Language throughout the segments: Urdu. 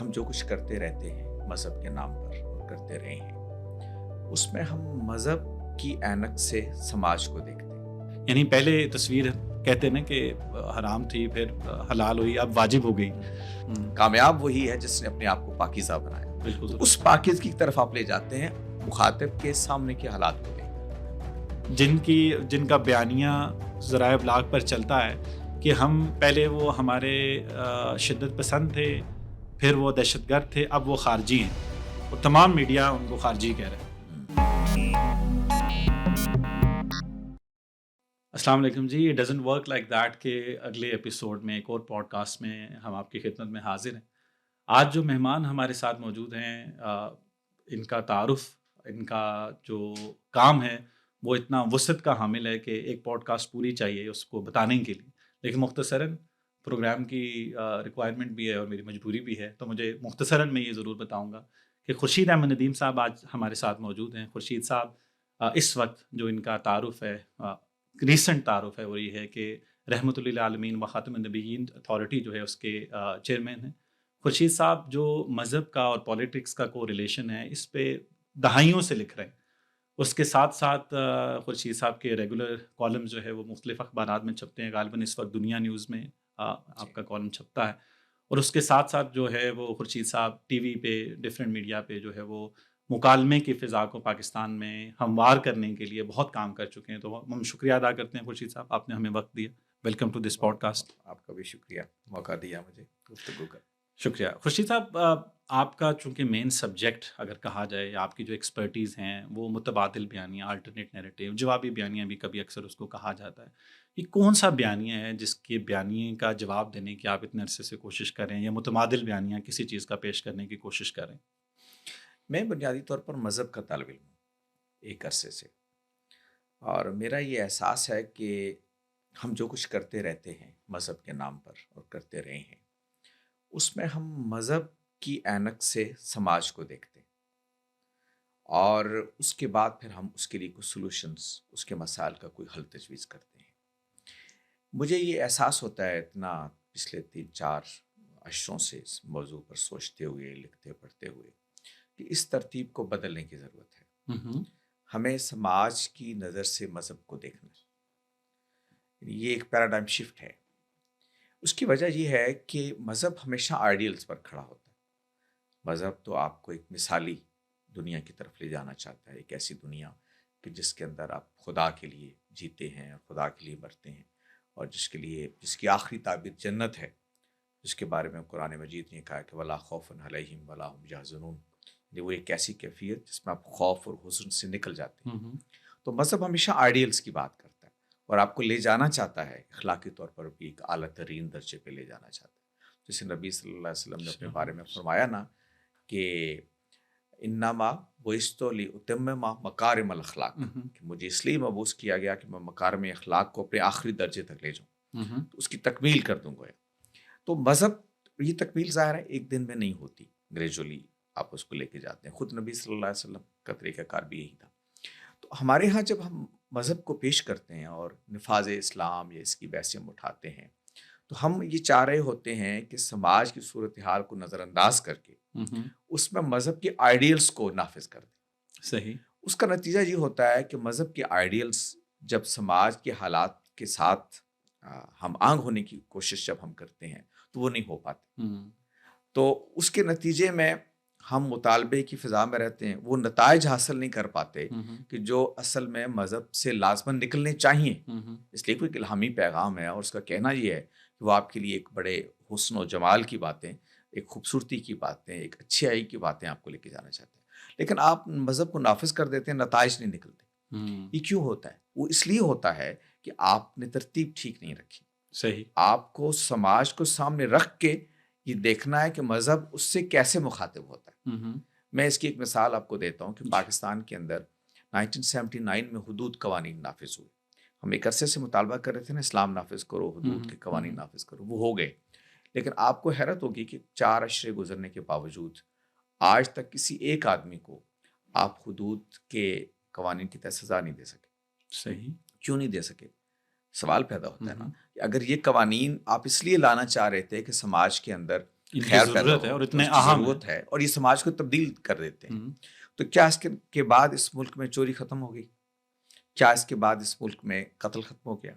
ہم جو کچھ کرتے رہتے ہیں مذہب کے نام پر اور کرتے رہے ہیں، اس میں ہم مذہب کی اینک سے سماج کو دیکھتے ہیں۔ یعنی پہلے تصویر کہتے ہیں نا کہ حرام تھی، پھر حلال ہوئی، اب واجب ہو گئی۔ کامیاب وہی ہے جس نے اپنے آپ کو پاکیزہ بنایا۔ بالکل اس پاکیزگی کی طرف آپ لے جاتے ہیں مخاطب کے سامنے کے حالات کو دیکھ، جن کا بیانیہ ذرائع ابلاغ پر چلتا ہے کہ ہم پہلے وہ ہمارے شدت پسند تھے، پھر وہ دہشت گرد تھے، اب وہ خارجی ہیں، اور تمام میڈیا ان کو خارجی کہہ رہے ہیں۔ السلام علیکم جی، it doesn't work like that کہ اگلے ایپیسوڈ میں ایک اور پوڈ کاسٹ میں ہم آپ کی خدمت میں حاضر ہیں۔ آج جو مہمان ہمارے ساتھ موجود ہیں، ان کا تعارف، ان کا جو کام ہے وہ اتنا وسعت کا حامل ہے کہ ایک پوڈ کاسٹ پوری چاہیے اس کو بتانے کے لیے، لیکن مختصراً پروگرام کی ریکوائرمنٹ بھی ہے اور میری مجبوری بھی ہے، تو مجھے مختصراً میں یہ ضرور بتاؤں گا کہ خورشید احمد ندیم صاحب آج ہمارے ساتھ موجود ہیں۔ خورشید صاحب اس وقت جو ان کا تعارف ہے، ریسنٹ تعارف ہے، وہ یہ ہے کہ رحمۃ اللہ عالمین و خاتم النبیین اتھارٹی جو ہے اس کے چیئرمین ہیں۔ خورشید صاحب جو مذہب کا اور پولیٹکس کا کو ریلیشن ہے، اس پہ دہائیوں سے لکھ رہے ہیں۔ اس کے ساتھ ساتھ خورشید صاحب کے ریگولر کالم جو ہے وہ مختلف اخبارات میں چھپتے ہیں، غالباً اس وقت دنیا نیوز میں آپ کا کالم چھپتا ہے، اور اس کے ساتھ ساتھ جو ہے وہ خورشید صاحب ٹی وی پہ، ڈفرینٹ میڈیا پہ جو ہے وہ مکالمے کی فضا کو پاکستان میں ہموار کرنے کے لیے بہت کام کر چکے ہیں۔ تو ہم شکریہ ادا کرتے ہیں خورشید صاحب، آپ نے ہمیں وقت دیا۔ Welcome to this podcast. آپ کا بھی شکریہ، موقع دیا مجھے گفتگو کا۔ شکریہ خورشید صاحب۔ آپ کا چونکہ مین سبجیکٹ اگر کہا جائے، آپ کی جو ایکسپرٹیز ہیں وہ متبادل بیانیہ، الٹرنیٹ نیریٹو، جوابی بیانیہ بھی کبھی اکثر اس کو کہا جاتا ہے۔ یہ کون سا بیانیہ ہے جس کے بیانیے کا جواب دینے کی آپ اتنے عرصے سے کوشش کر رہے ہیں، یا متبادل بیانیہ کسی چیز کا پیش کرنے کی کوشش کر رہے ہیں؟ میں بنیادی طور پر مذہب کا طالب علم ہوں ایک عرصے سے، اور میرا یہ احساس ہے کہ ہم جو کچھ کرتے رہتے ہیں مذہب کے نام پر اور کرتے رہے ہیں، اس میں ہم مذہب کی اینک سے سماج کو دیکھتے ہیں، اور اس کے بعد پھر ہم اس کے لیے کوئی سلوشنز، اس کے مسائل کا کوئی حل تجویز کرتے ہیں۔ مجھے یہ احساس ہوتا ہے اتنا پچھلے 3-4 عشروں سے اس موضوع پر سوچتے ہوئے، لکھتے پڑھتے ہوئے، کہ اس ترتیب کو بدلنے کی ضرورت ہے۔ ہمیں سماج کی نظر سے مذہب کو دیکھنا ہے، یہ ایک پیراڈائم شفٹ ہے۔ اس کی وجہ یہ ہے کہ مذہب ہمیشہ آئیڈیلز پر کھڑا ہوتا ہے۔ مذہب تو آپ کو ایک مثالی دنیا کی طرف لے جانا چاہتا ہے، ایک ایسی دنیا کہ جس کے اندر آپ خدا کے لیے جیتے ہیں اور خدا کے لیے مرتے ہیں، اور جس کی آخری تعبیر جنت ہے، جس کے بارے میں قرآن مجید نے کہا کہ وَلَا خَوْفٌ عَلَيْهِمْ وَلَا هُمْ يَحْزَنُونَ، یعنی وہ ایک ایسی کیفیت جس میں آپ خوف اور حزن سے نکل جاتے ہیں۔ تو مذہب ہمیشہ آئیڈیلز کی بات کرتا ہے اور آپ کو لے جانا چاہتا ہے، اخلاقی طور پر بھی ایک اعلیٰ ترین درجے پہ لے جانا چاہتا ہے۔ جیسے نبی صلی اللہ علیہ وسلم نے اپنے بارے میں فرمایا نا کہ انما بعثت لاتمم مکارم الاخلاق، کہ مجھے اس لیے مبعوث کیا گیا کہ میں مکارم اخلاق کو اپنے آخری درجے تک لے جاؤں، تو اس کی تکمیل کر دوں گا۔ تو مذہب، یہ تکمیل ظاہر ہے ایک دن میں نہیں ہوتی، گریجولی آپ اس کو لے کے جاتے ہیں۔ خود نبی صلی اللہ علیہ وسلم کا طریقہ کار بھی یہی تھا۔ تو ہمارے ہاں جب ہم مذہب کو پیش کرتے ہیں اور نفاذ اسلام یا اس کی بحثیں ہم اٹھاتے ہیں، تو ہم یہ چاہ رہے ہوتے ہیں کہ سماج کی صورتحال کو نظر انداز کر کے اس میں مذہب کے آئیڈیلز کو نافذ کر دیں۔ صحیح۔ اس کا نتیجہ یہ ہوتا ہے کہ مذہب کے آئیڈیلز جب سماج کے حالات کے ساتھ ہم آہنگ ہونے کی کوشش جب ہم کرتے ہیں تو وہ نہیں ہو پاتے، تو اس کے نتیجے میں ہم مطالبے کی فضا میں رہتے ہیں، وہ نتائج حاصل نہیں کر پاتے کہ جو اصل میں مذہب سے لازماً نکلنے چاہیے۔ اس لیے کوئی الہامی پیغام ہے، اور اس کا کہنا یہ ہے کہ وہ آپ کے لیے ایک بڑے حسن و جمال کی باتیں، ایک خوبصورتی کی باتیں، ایک اچھائی کی باتیں آپ کو لے کے جانا چاہتے ہیں، لیکن آپ مذہب کو نافذ کر دیتے ہیں، نتائج نہیں نکلتے۔ یہ کیوں ہوتا ہے؟ وہ اس لیے ہوتا ہے کہ آپ نے ترتیب ٹھیک نہیں رکھی۔ صحیح۔ آپ کو سماج کو سامنے رکھ کے یہ دیکھنا ہے کہ مذہب اس سے کیسے مخاطب ہوتا ہے۔ میں اس کی ایک مثال آپ کو دیتا ہوں کہ پاکستان کے اندر 1979 میں حدود قوانین نافذ ہوئے۔ ہم ایک عرصے سے مطالبہ کر رہے تھے نا، اسلام نافذ کرو، حدود کے قوانین نافذ کرو، وہ ہو گئے، لیکن آپ کو حیرت ہوگی کہ 4 عشرے گزرنے کے باوجود آج تک کسی ایک آدمی کو آپ حدود کے قوانین کی تحت سزا نہیں دے سکے۔ صحیح۔ کیوں نہیں دے سکے؟ سوال پیدا ہوتا ہے نا کہ اگر یہ قوانین آپ اس لیے لانا چاہ رہے تھے کہ سماج کے اندر ان کی خیر پیدا ضرورت ہے ہو، اور اتنے اس کی اہم ضرورت ہے اور یہ سماج کو تبدیل کر دیتے ہیں. ہیں. تو کیا اس کے بعد اس ملک میں چوری ختم ہو گئی؟ کیا اس کے بعد اس ملک میں قتل ختم ہو گیا؟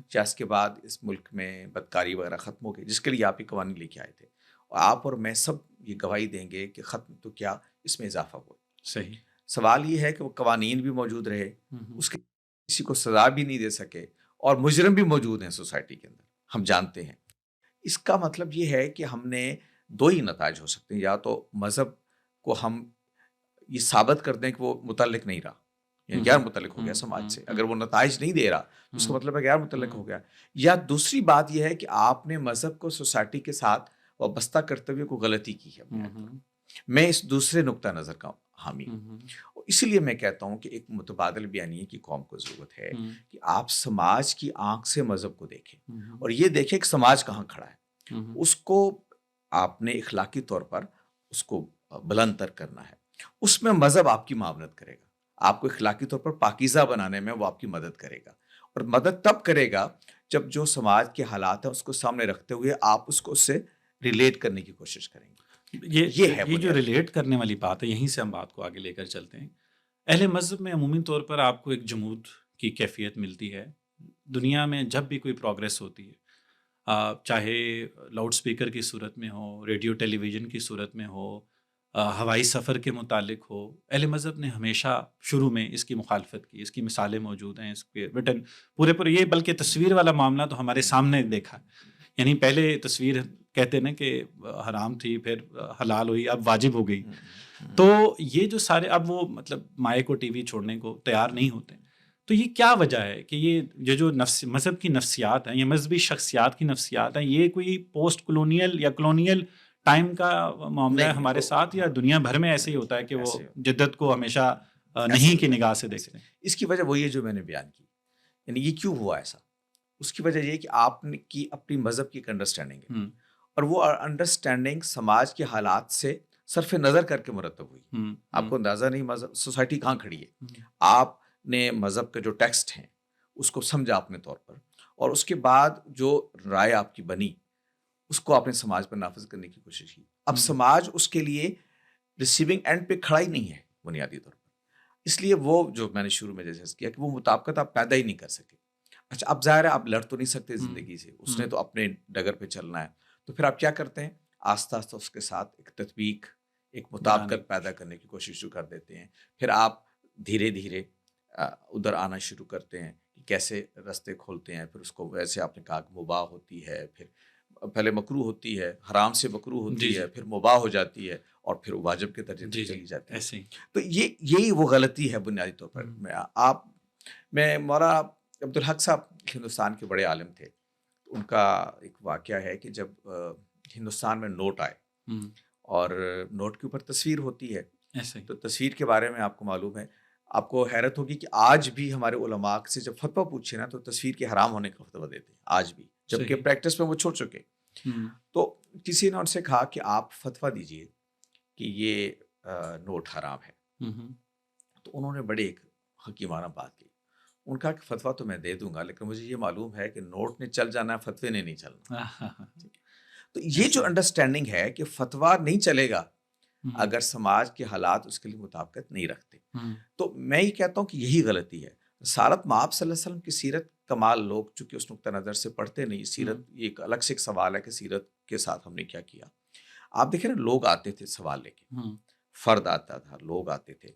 کیا اس کے بعد اس ملک میں بدکاری وغیرہ ختم ہو گئی جس کے لیے آپ یہ قوانین لے کے آئے تھے؟ اور آپ اور میں سب یہ گواہی دیں گے کہ ختم تو کیا، اس میں اضافہ ہوا. صحیح. سوال یہ ہے کہ وہ قوانین بھی موجود رہے، اس کے کسی کو سزا بھی نہیں دے سکے، اور مجرم بھی موجود ہیں سوسائٹی کے اندر، ہم جانتے ہیں. اس کا مطلب یہ ہے کہ ہم نے دو ہی نتائج ہو سکتے ہیں. یا تو مذہب کو ہم یہ ثابت کر دیں کہ وہ متعلق نہیں رہا، یعنی غیر متعلق ہو گیا سماج سے. اگر وہ نتائج نہیں دے رہا تو اس کا مطلب ہے غیر متعلق ہو گیا. یا دوسری بات یہ ہے کہ آپ نے مذہب کو سوسائٹی کے ساتھ وابستہ کرتے ہوئے کوئی غلطی کی ہے. میں اس دوسرے نقطہ نظر کا حامی ہوں. اسی لیے میں کہتا ہوں کہ ایک متبادل بیانیے کی قوم کو ضرورت ہے کہ آپ سماج کی آنکھ سے مذہب کو دیکھیں اور یہ دیکھیں کہ سماج کہاں کھڑا ہے. اس کو آپ نے اخلاقی طور پر اس کو بلند تر کرنا ہے. اس میں مذہب آپ کی معاونت کرے گا، آپ کو اخلاقی طور پر پاکیزہ بنانے میں وہ آپ کی مدد کرے گا. اور مدد تب کرے گا جب جو سماج کے حالات ہیں اس کو سامنے رکھتے ہوئے آپ اس کو اس سے ریلیٹ کرنے کی کوشش کریں گے. یہ جو ریلیٹ کرنے والی بات ہے، یہیں سے ہم بات کو آگے لے کر چلتے ہیں. اہل مذہب میں عمومی طور پر آپ کو ایک جمود کی کیفیت ملتی ہے. دنیا میں جب بھی کوئی پروگریس ہوتی ہے، چاہے لاؤڈ سپیکر کی صورت میں ہو، ریڈیو ٹیلی ویژن کی صورت میں ہو، ہوائی سفر کے متعلق ہو، اہل مذہب نے ہمیشہ شروع میں اس کی مخالفت کی. اس کی مثالیں موجود ہیں، اس کے ریٹن پورے یہ بلکہ تصویر والا معاملہ تو ہمارے سامنے دیکھا. یعنی پہلے تصویر کہتے نا کہ حرام تھی، پھر حلال ہوئی، اب واجب ہو گئی. تو یہ جو سارے اب وہ مطلب مائع کو ٹی وی چھوڑنے کو تیار نہیں ہوتے. تو یہ کیا وجہ ہے کہ یہ جو مذہب کی نفسیات ہیں، یہ مذہبی شخصیات کی نفسیات ہیں، یہ کوئی پوسٹ کلونیل یا کلونیل ٹائم کا معاملہ ہے ہمارے ساتھ، یا دنیا بھر میں ایسے ہی ہوتا ہے کہ وہ جدت کو ہمیشہ نہیں کی نگاہ سے دیکھتے ہیں؟ اس کی وجہ وہی ہے جو میں نے بیان کی. یعنی یہ کیوں ہوا ایسا؟ اس کی وجہ یہ کہ آپ نے کی اپنی مذہب کی ایک انڈرسٹینڈنگ ہے، اور وہ انڈرسٹینڈنگ سماج کے حالات سے صرف نظر کر کے مرتب ہوئی. آپ کو اندازہ نہیں مذہب سوسائٹی کہاں کھڑی ہے. آپ نے مذہب کے جو ٹیکسٹ ہیں اس کو سمجھا اپنے طور پر، اور اس کے بعد جو رائے آپ کی بنی اس کو آپ نے سماج پر نافذ کرنے کی کوشش کی. اب سماج اس کے لیے ریسیونگ اینڈ پہ کھڑا ہی نہیں ہے بنیادی طور پر. اس لیے وہ جو میں نے شروع میں جیسے کیا کہ وہ مطابقت آپ پیدا ہی نہیں کر سکے. اچھا، اب ظاہر ہے آپ لڑ تو نہیں سکتے زندگی سے، اس نے تو اپنے ڈگر پہ چلنا ہے. تو پھر آپ کیا کرتے ہیں؟ آہستہ آہستہ اس کے ساتھ ایک تطبیق، ایک مطابقت پیدا کرنے کی کوشش شروع کر دیتے ہیں. پھر آپ دھیرے دھیرے ادھر آنا شروع کرتے ہیں کہ کیسے رستے کھولتے ہیں. پھر اس کو ویسے آپ نے کہا کہ مباح ہوتی ہے، پھر پہلے مکروہ ہوتی ہے، حرام سے مکروہ ہوتی ہے، پھر مباح ہو جاتی ہے، اور پھر واجب کے درجے تک چلی جاتی ہے. تو یہی وہ غلطی ہے بنیادی طور پر. میں مولانا عبدالحق صاحب ہندوستان کے بڑے عالم تھے. ان کا ایک واقعہ ہے کہ جب ہندوستان میں نوٹ آئے اور نوٹ کے اوپر تصویر ہوتی ہے، تو تصویر کے بارے میں آپ کو معلوم ہے، آپ کو حیرت ہوگی کہ آج بھی ہمارے علماء سے جب فتویٰ پوچھے نا تو تصویر کے حرام ہونے کا فتویٰ دیتے ہیں آج بھی، جبکہ پریکٹس میں وہ چھوڑ چکے. تو کسی نے ان سے کہا کہ آپ فتویٰ دیجئے کہ یہ نوٹ حرام ہے. تو انہوں نے بڑے ایک حکیمانہ بات کی. ان کا فتویٰ تو میں دے دوں گا، لیکن مجھے یہ معلوم ہے کہ نوٹ نے چل جانا ہے، فتوے نے نہیں چلنا. تو یہ جو انڈرسٹینڈنگ ہے کہ فتویٰ نہیں چلے گا اگر سماج کے حالات اس کے لیے مطابقت نہیں رکھتے. تو میں یہ کہتا ہوں کہ یہی غلطی ہے. سارت مآب صلی اللہ علیہ وسلم کی سیرت کمال لوگ چونکہ اس نقطہ نظر سے پڑھتے نہیں. سیرت یہ ایک الگ سے ایک سوال ہے کہ سیرت کے ساتھ ہم نے کیا کیا. آپ دیکھیں نا، لوگ آتے تھے سوال لے کے، فرد آتا تھا، لوگ آتے تھے.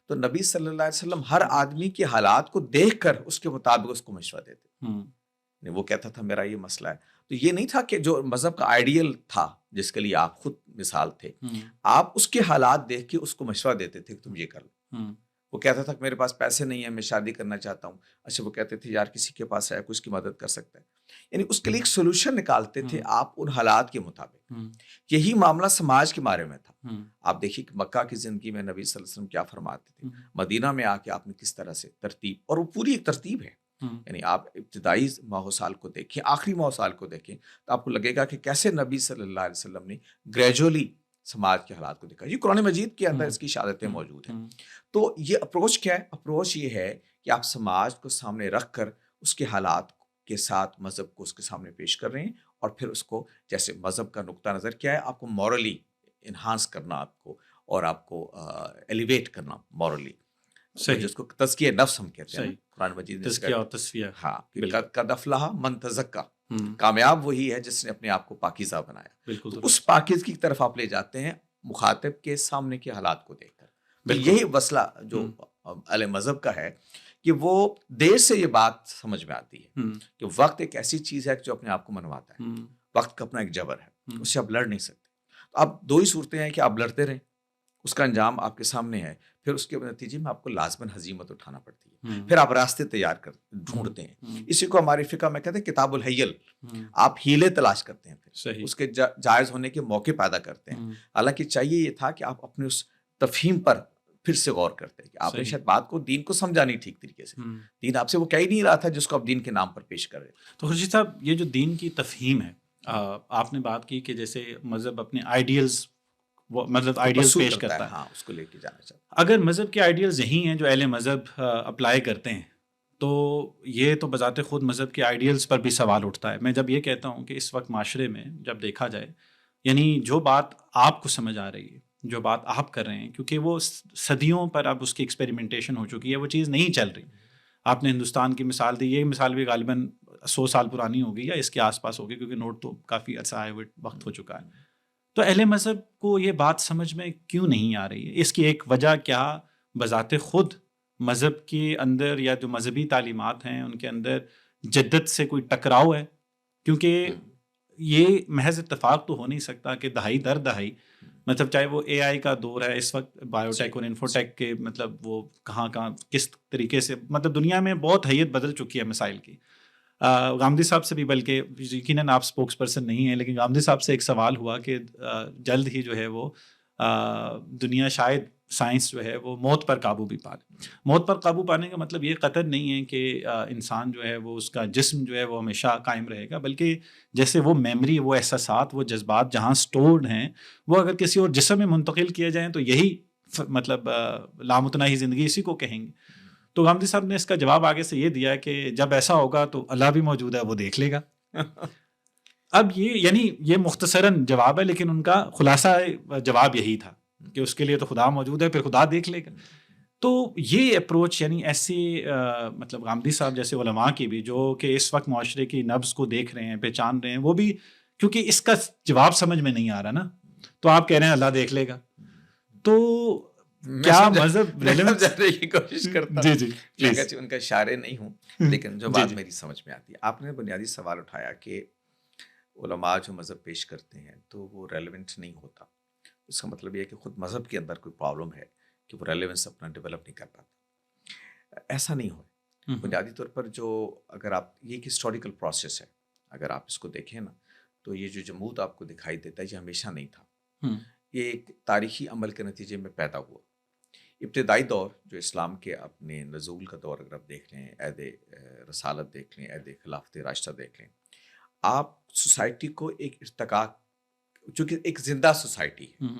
تو نبی صلی اللہ علیہ وسلم ہر آدمی کے حالات کو دیکھ کر اس کے مطابق اس کو مشورہ دیتے. وہ کہتا تھا میرا یہ مسئلہ ہے. تو یہ نہیں تھا کہ جو مذہب کا آئیڈیل تھا جس کے لیے آپ خود مثال تھے، آپ اس کے حالات دیکھ کے اس کو مشورہ دیتے تھے کہ تم یہ کر لو. وہ کہتا تھا کہ میرے پاس پیسے نہیں ہیں، میں شادی کرنا چاہتا ہوں. اچھا، وہ کہتے تھے یار کسی کے پاس ہے، کوئی اس کی مدد کر سکتا ہے. یعنی اس کے لیے ایک سولوشن نکالتے تھے آپ ان حالات کے مطابق. یہی معاملہ سماج کے بارے میں تھا. آپ دیکھیے کہ مکہ کی زندگی میں نبی صلی اللہ علیہ وسلم کیا فرماتے تھے، مدینہ میں آ کے آپ نے کس طرح سے ترتیب، اور وہ پوری ایک ترتیب ہے. یعنی آپ ابتدائی ماہ سال کو دیکھیں، آخری ماہ سال کو دیکھیں، تو آپ کو لگے گا کہ کیسے نبی صلی اللہ علیہ وسلم نے گریجولی سماج کے حالات کو دیکھا. یہ قرآن مجید کے اندر اس کی اشارتیں موجود ہیں. تو یہ اپروچ کیا ہے؟ اپروچ یہ ہے کہ آپ سماج کو سامنے رکھ کر اس کے حالات کے ساتھ مذہب کو اس کے سامنے پیش کر رہے ہیں، اور پھر اس کو جیسے مذہب کا نقطہ نظر کیا ہے، آپ کو مورلی انہانس کرنا، آپ کو اور آپ کو ایلیویٹ کرنا مورلی، صحیح، جس کو تزکیہ نفس ہم کہتے ہیں نا، صحیح، قرآن مجید نے اس کا تزکیہ اور تصفیہ، ہاں بالکل، قد افلح من تزکا، ہوں، کامیاب وہی ہے جس نے اپنے آپ کو پاکیزہ بنایا. بالکل تو اس درست، پاکیزگی کی طرف آپ لے جاتے ہیں مخاطب کے سامنے کے حالات کو دیکھ کر. تو بالکل، یہی مسئلہ جو ہوں، اہل مذہب کا ہے کہ وہ دیر سے یہ بات سمجھ میں آتی ہے ہوں، کہ وقت ایک ایسی چیز ہے جو اپنے آپ کو منواتا ہے. ہوں، وقت کا اپنا ایک جبر ہے، ہوں، اس سے آپ لڑ نہیں سکتے. تو اب دو ہی صورتیں ہیں کہ آپ لڑتے رہیں، اس کا انجام آپ کے سامنے ہے، پھر اس کے نتیجے میں آپ کو لازماً ہزیمت اٹھانا پڑتی ہے. ہوں، پھر آپ راستے تیار کر ہوں، ڈھونڈتے ہیں. ہوں، اسی کو ہماری فقہ میں کہتے ہیں کتاب الحیل. ہوں، آپ ہیلے تلاش کرتے ہیں، پھر صحیح، اس کے جائز ہونے کے موقع پیدا کرتے ہیں. ہوں، حالانکہ چاہیے یہ تھا کہ آپ اپنے اس تفہیم پر پھر سے غور کرتے ہیں کہ آپ نے صحیح، شاید بات کو دین کو سمجھا نہیں ٹھیک طریقے سے. ہوں. دین آپ سے وہ کہہ ہی نہیں رہا تھا جس کو آپ دین کے نام پر پیش کر رہے تھے. تو خورشید صاحب، یہ جو دین کی تفہیم ہے، آپ نے بات کی کہ جیسے مذہب اپنے آئیڈیلز، مطلب آئیڈیلز پرسو پیش کرتا کرتا ہے، ہے. ہاں اس کو لے کے جانا چاہتا ہے. اگر مذہب کے آئیڈیلز یہی ہیں جو اہل مذہب اپلائی کرتے ہیں، تو یہ تو بذات خود مذہب کے آئیڈیلز پر بھی سوال اٹھتا ہے. میں جب یہ کہتا ہوں کہ اس وقت معاشرے میں جب دیکھا جائے، یعنی جو بات آپ کو سمجھ آ رہی ہے، جو بات آپ کر رہے ہیں، کیونکہ وہ صدیوں پر اب اس کی ایکسپیریمنٹیشن ہو چکی ہے، وہ چیز نہیں چل رہی. آپ نے ہندوستان کی مثال دی، یہ مثال بھی غالباً 100 سال پرانی ہوگی یا اس کے آس پاس ہوگی، کیونکہ نوٹ تو کافی عرصہ آئے ہوئے وقت ہو چکا ہے. تو اہل مذہب کو یہ بات سمجھ میں کیوں نہیں آ رہی ہے؟ اس کی ایک وجہ کیا بذات خود مذہب کے اندر یا جو مذہبی تعلیمات ہیں ان کے اندر جدت سے کوئی ٹکراؤ ہے؟ کیونکہ یہ محض اتفاق تو ہو نہیں سکتا کہ دہائی در دہائی، مطلب چاہے وہ اے آئی کا دور ہے اس وقت، بایوٹیک اور انفوٹیک کے مطلب وہ کہاں کس طریقے سے، مطلب دنیا میں بہت حیت بدل چکی ہے مسائل کی. غامدی صاحب سے بھی، بلکہ یقیناً آپ اسپوکس پرسن نہیں ہیں، لیکن غامدی صاحب سے ایک سوال ہوا کہ جلد ہی جو ہے وہ دنیا شاید سائنس جو ہے وہ موت پر قابو بھی پا لے. موت پر قابو پانے کا مطلب یہ قطع نہیں ہے کہ انسان جو ہے وہ اس کا جسم جو ہے وہ ہمیشہ قائم رہے گا، بلکہ جیسے وہ میموری، وہ احساسات، وہ جذبات جہاں سٹورڈ ہیں، وہ اگر کسی اور جسم میں منتقل کیے جائیں تو یہی مطلب لامتناہی زندگی اسی کو کہیں گے. تو غامدی صاحب نے اس کا جواب آگے سے یہ دیا کہ جب ایسا ہوگا تو اللہ بھی موجود ہے، وہ دیکھ لے گا. اب یہ یعنی یہ مختصراً جواب ہے، لیکن ان کا خلاصہ جواب یہی تھا کہ اس کے لیے تو خدا موجود ہے، پھر خدا دیکھ لے گا. تو یہ اپروچ، یعنی ایسی مطلب غامدی صاحب جیسے علماء کی بھی، جو کہ اس وقت معاشرے کی نبض کو دیکھ رہے ہیں، پہچان رہے ہیں، وہ بھی کیونکہ اس کا جواب سمجھ میں نہیں آ رہا نا، تو آپ کہہ رہے ہیں اللہ دیکھ لے گا. تو کیا مذہب جاننے کی کوشش کرتا جی ہوں، ان کا اشارے نہیں ہوں، لیکن جو بات میری سمجھ میں آتی ہے، آپ نے بنیادی سوال اٹھایا کہ علماء جو مذہب پیش کرتے ہیں تو وہ ریلیونٹ نہیں ہوتا. اس کا مطلب یہ ہے کہ خود مذہب کے اندر کوئی پرابلم ہے کہ وہ ریلیونس اپنا ڈیولپ نہیں کر پاتا. ایسا نہیں ہو. بنیادی طور پر جو اگر آپ یہ ایک ہسٹوریکل پروسیس ہے، اگر آپ اس کو دیکھیں نا، تو یہ جو جمود آپ کو دکھائی دیتا ہے یہ ہمیشہ نہیں تھا. یہ ایک تاریخی عمل کے نتیجے میں پیدا ہوا. ابتدائی دور جو اسلام کے اپنے نزول کا دور اگر آپ دیکھ لیں، عہد رسالت دیکھ لیں، عہد خلافت راشدہ دیکھ لیں، آپ سوسائٹی کو ایک ارتقاء، چونکہ ایک زندہ سوسائٹی ہے،